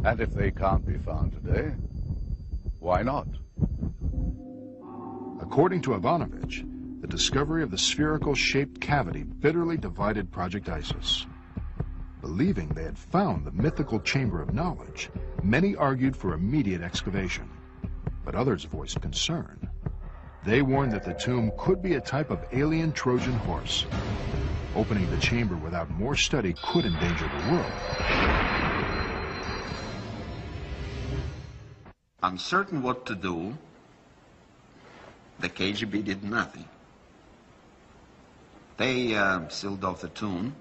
And if they can't be found today, why not? According to Ivanovich, the discovery of the spherical-shaped cavity bitterly divided Project ISIS. Believing they had found the mythical chamber of knowledge, many argued for immediate excavation, but others voiced concern. They warned that the tomb could be a type of alien Trojan horse. Opening the chamber without more study could endanger the world. Uncertain what to do, the KGB did nothing. They sealed off the tomb,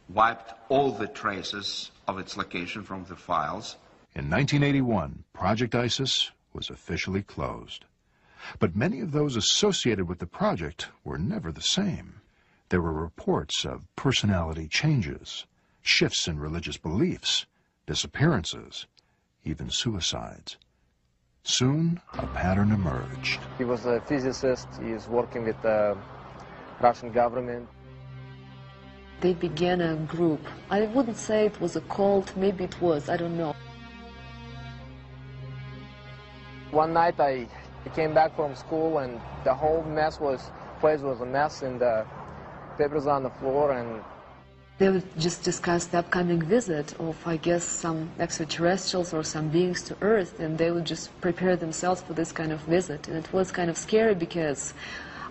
wiped all the traces of its location from the files. In 1981, Project ISIS was officially closed. But many of those associated with the project were never the same. There were reports of personality changes, shifts in religious beliefs, disappearances, even suicides. Soon, a pattern emerged. He was a physicist. He is working with the Russian government. They began a group. I wouldn't say it was a cult, maybe it was, I don't know. One night I came back from school and the whole place was a mess, and the papers on the floor, and they would just discuss the upcoming visit of, I guess, some extraterrestrials or some beings to Earth, and they would just prepare themselves for this kind of visit. And it was kind of scary because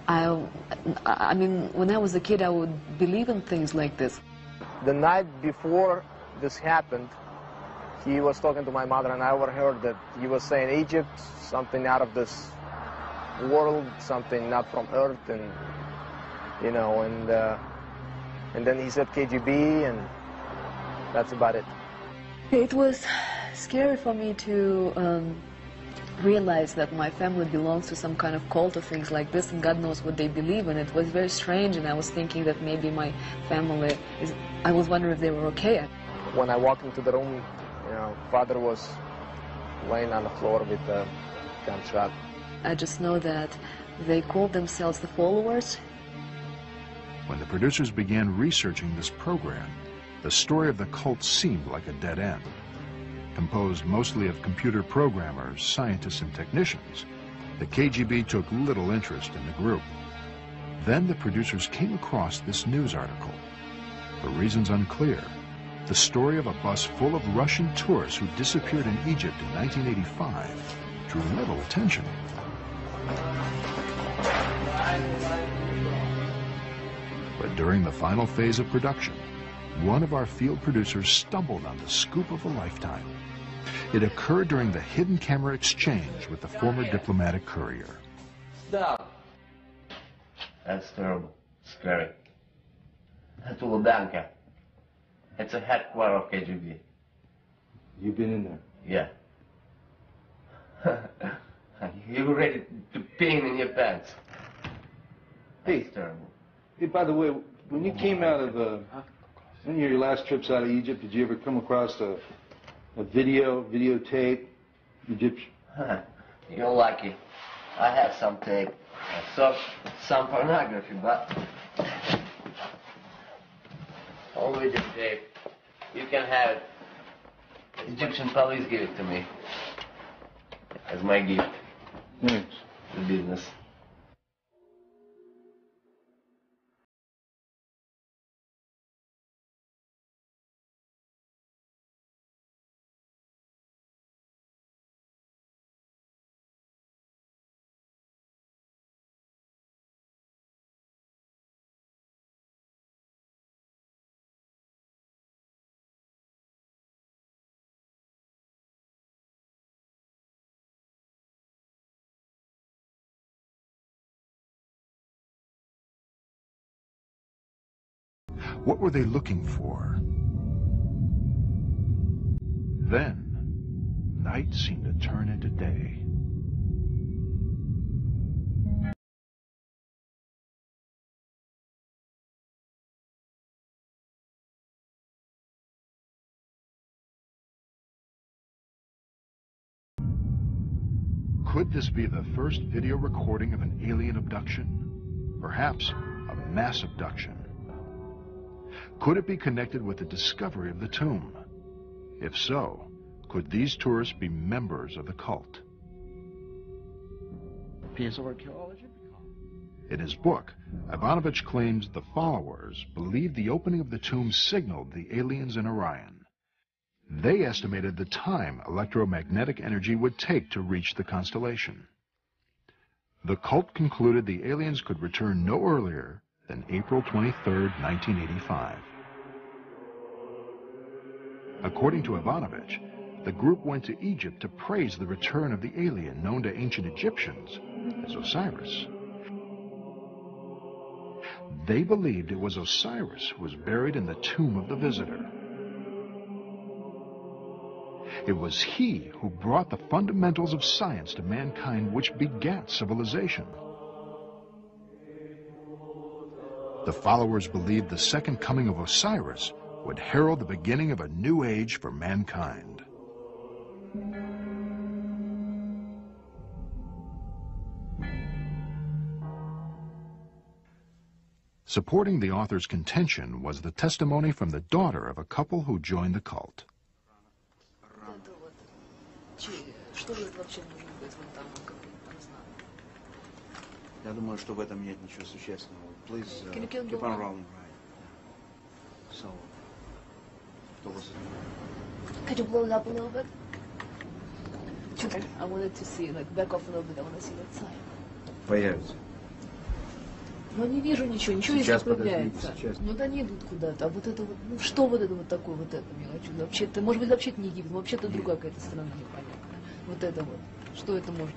I mean, when I was a kid, I would believe in things like this. The night before this happened, he was talking to my mother, and I overheard that he was saying Egypt, something out of this world, something not from Earth, and you know, and then he said KGB, and that's about it. It was scary for me to realize that my family belongs to some kind of cult or things like this, and God knows what they believe in. It was very strange, and I was thinking that maybe my family is, I was wondering if they were okay. When I walked into the room, you know, father was laying on the floor with a gunshot. I just know that they called themselves the Followers. When the producers began researching this program, the story of the cult seemed like a dead end. Composed mostly of computer programmers, scientists, and technicians, the KGB took little interest in the group. Then the producers came across this news article. For reasons unclear, the story of a bus full of Russian tourists who disappeared in Egypt in 1985 drew little attention. But during the final phase of production, one of our field producers stumbled on the scoop of a lifetime. It occurred during the hidden camera exchange with the former diplomatic courier. Stop. That's terrible. Scary. That's Ludanka. It's a headquarters of KGB. You've been in there? Yeah. You ready to pee in your pants? Hey, terrible. Hey, by the way, when you came out of any of your last trips out of Egypt, did you ever come across a videotape, Egyptian? You're lucky. I have some tape. I saw some pornography, but all videotape. You can have it. Egyptian police give it to me as my gift. Thanks. The business. What were they looking for? Then, night seemed to turn into day. Could this be the first video recording of an alien abduction? Perhaps a mass abduction. Could it be connected with the discovery of the tomb? If so, could these tourists be members of the cult? Piece of archaeology? In his book, Ivanovich claims the followers believed the opening of the tomb signaled the aliens in Orion. They estimated the time electromagnetic energy would take to reach the constellation. The cult concluded the aliens could return no earlier than April 23, 1985. According to Ivanovich, the group went to Egypt to praise the return of the alien known to ancient Egyptians as Osiris. They believed it was Osiris who was buried in the tomb of the visitor. It was he who brought the fundamentals of science to mankind, which begat civilization. The followers believed the second coming of Osiris would herald the beginning of a new age for mankind. Supporting the author's contention was the testimony from the daughter of a couple who joined the cult. Я думаю, что в этом нет ничего существенного. Please keep on rolling, right? So, what was it? Could you blow it up a little bit? I wanted to see, like, back off a little bit. I want to see that sign. Появится. Но не вижу ничего, ничего не закругляется. Ну да, они идут куда-то. А вот это вот, ну что вот это вот такое, вот это я хочу. Вообще-то, может быть, вообще-то не Египет, вообще-то другая какая-то страна непонятная. Вот это вот. Что это может?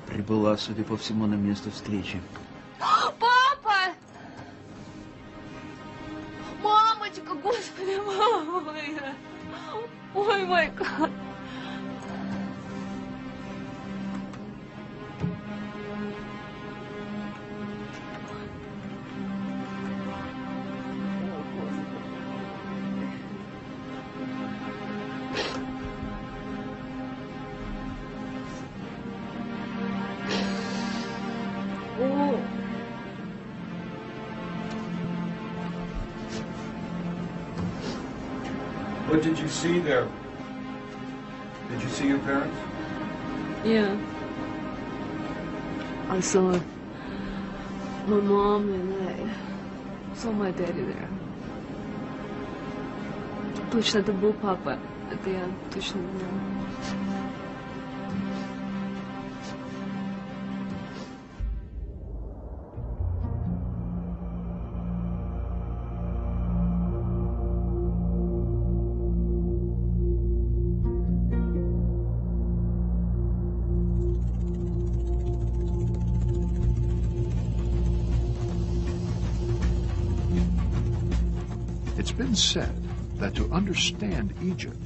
Прибыла, судя по всему, на место встречи. Папа! Мамочка, господи, мама моя! Ой, мой гад! What did you see there? Did you see your parents? Yeah. I saw my mom and I saw my daddy there. Точно, это был папа. Это я точно знаю. It's been said that to understand Egypt,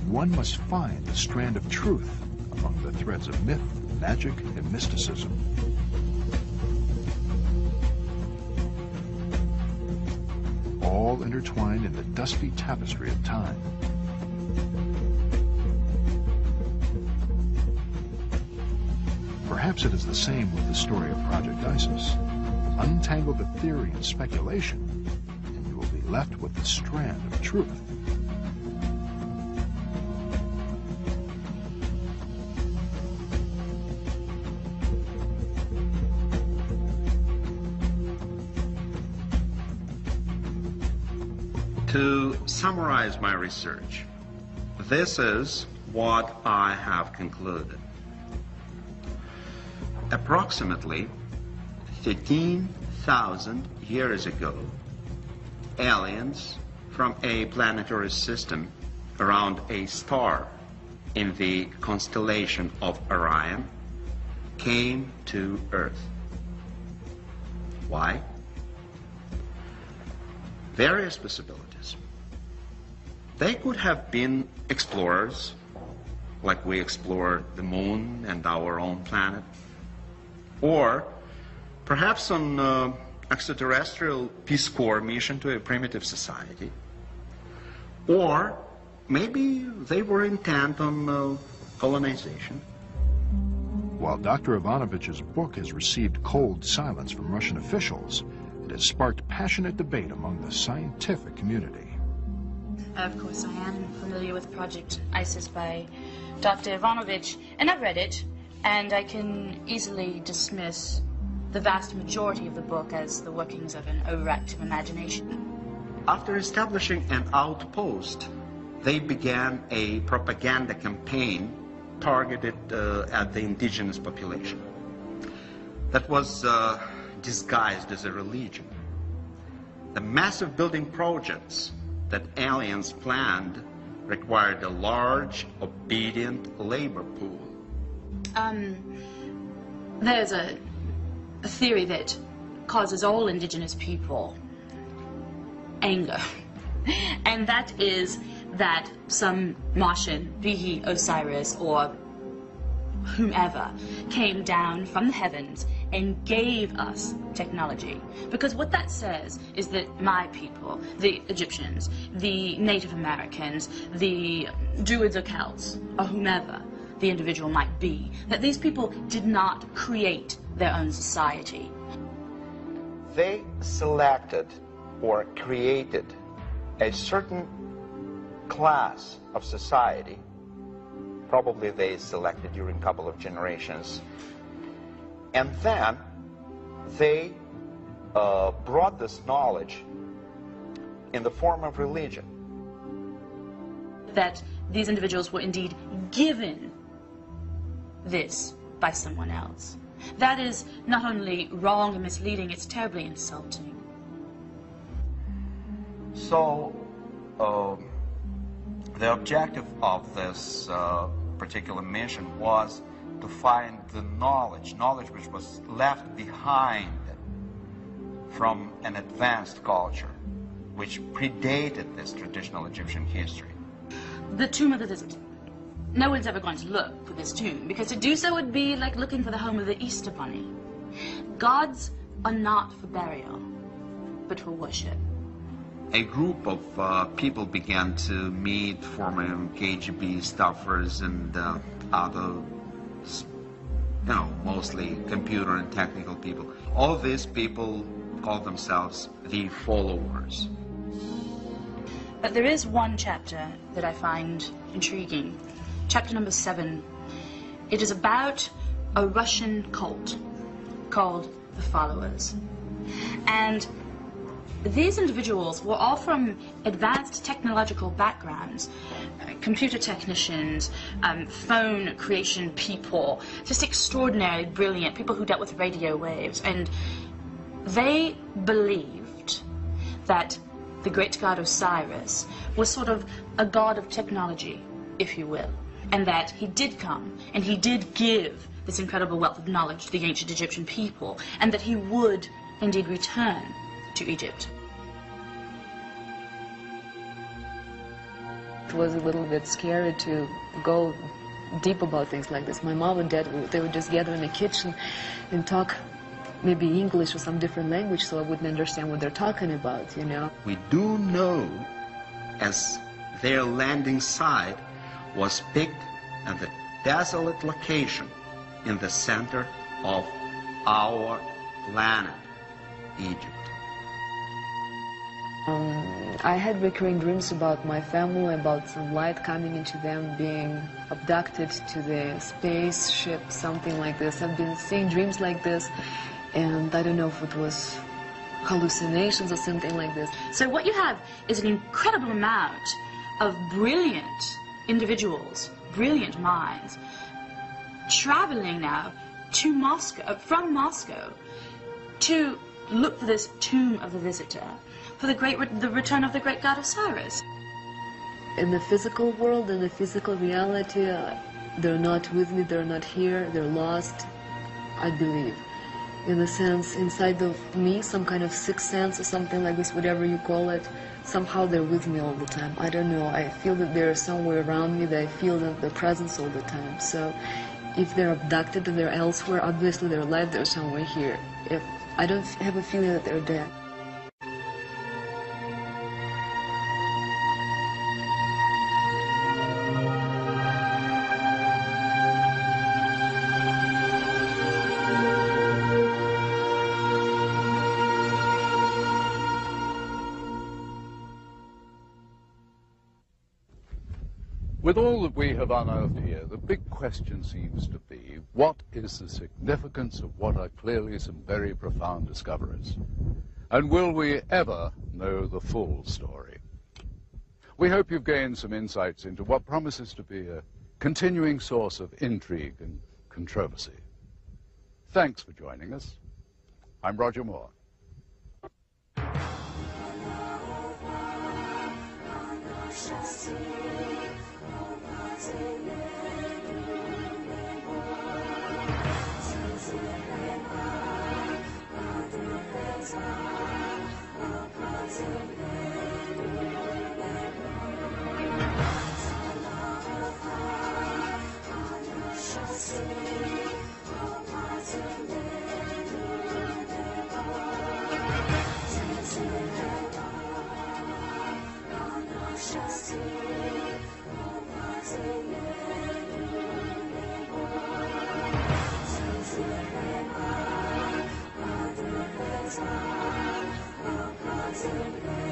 one must find a strand of truth among the threads of myth, magic, and mysticism. All intertwined in the dusty tapestry of time. Perhaps it is the same with the story of Project Isis. Untangle the theory and speculation, and you will be left with the strand of truth. To summarize my research, this is what I have concluded. Approximately 13,000 years ago, aliens from a planetary system around a star in the constellation of Orion came to Earth. Why? various possibilities. They could have been explorers, like we explored the moon and our own planet, or perhaps on extraterrestrial Peace Corps mission to a primitive society, or maybe they were intent on colonization. While Dr. Ivanovich's book has received cold silence from Russian officials, it has sparked passionate debate among the scientific community. Of course, I am familiar with Project ISIS by Dr. Ivanovich, and I've read it, and I can easily dismiss the vast majority of the book as the workings of an overactive imagination. After establishing an outpost, they began a propaganda campaign targeted at the indigenous population that was disguised as a religion. The massive building projects that aliens planned required a large, obedient labor pool. There's a theory that causes all indigenous people anger, and that is that some Martian, be he Osiris or whomever, came down from the heavens and gave us technology. Because what that says is that my people, the Egyptians, the Native Americans, the Druids or Celts, or whomever the individual might be, that these people did not create their own society. They selected or created a certain class of society. Probably they selected during a couple of generations. And then they brought this knowledge in the form of religion. That these individuals were indeed given this by someone else. That is not only wrong and misleading, it's terribly insulting. So, the objective of this particular mission was to find the knowledge which was left behind from an advanced culture which predated this traditional Egyptian history. The tomb of the visitor. No one's ever going to look for this tomb, because to do so would be like looking for the home of the Easter Bunny. Gods are not for burial, but for worship. A group of people began to meet, former KGB staffers and other, mostly computer and technical people. All these people call themselves the followers. But there is one chapter that I find intriguing. Chapter number 7. It is about a Russian cult called the Followers. And these individuals were all from advanced technological backgrounds, computer technicians, phone creation people, just extraordinary, brilliant people who dealt with radio waves. And they believed that the great god Osiris was sort of a god of technology, if you will, and that he did come and he did give this incredible wealth of knowledge to the ancient Egyptian people, and that he would indeed return to Egypt. It was a little bit scary to go deep about things like this. My mom and dad, they would just gather in the kitchen and talk maybe English or some different language, so I wouldn't understand what they're talking about, We do know as their landing site was picked at the desolate location in the center of our planet, Egypt. I had recurring dreams about my family, about some light coming into them, being abducted to the spaceship, something like this. I've been seeing dreams like this, and I don't know if it was hallucinations or something like this. So what you have is an incredible amount of brilliant individuals, brilliant minds, traveling now to Moscow, from Moscow, to look for this tomb of the visitor, for the return of the great god Osiris. In the physical world, in the physical reality, they're not with me, they're not here, they're lost, I believe. in a sense, inside of me, some kind of sixth sense or something like this, whatever you call it. Somehow they're with me all the time. I don't know. I feel that they're somewhere around me, that I feel that their presence all the time. So if they're abducted and they're elsewhere, obviously they're alive, they're somewhere here. If I don't have a feeling that they're dead. With all that we have unearthed here, the big question seems to be, what is the significance of what are clearly some very profound discoveries? And will we ever know the full story? We hope you've gained some insights into what promises to be a continuing source of intrigue and controversy. Thanks for joining us. I'm Roger Moore. Thank you.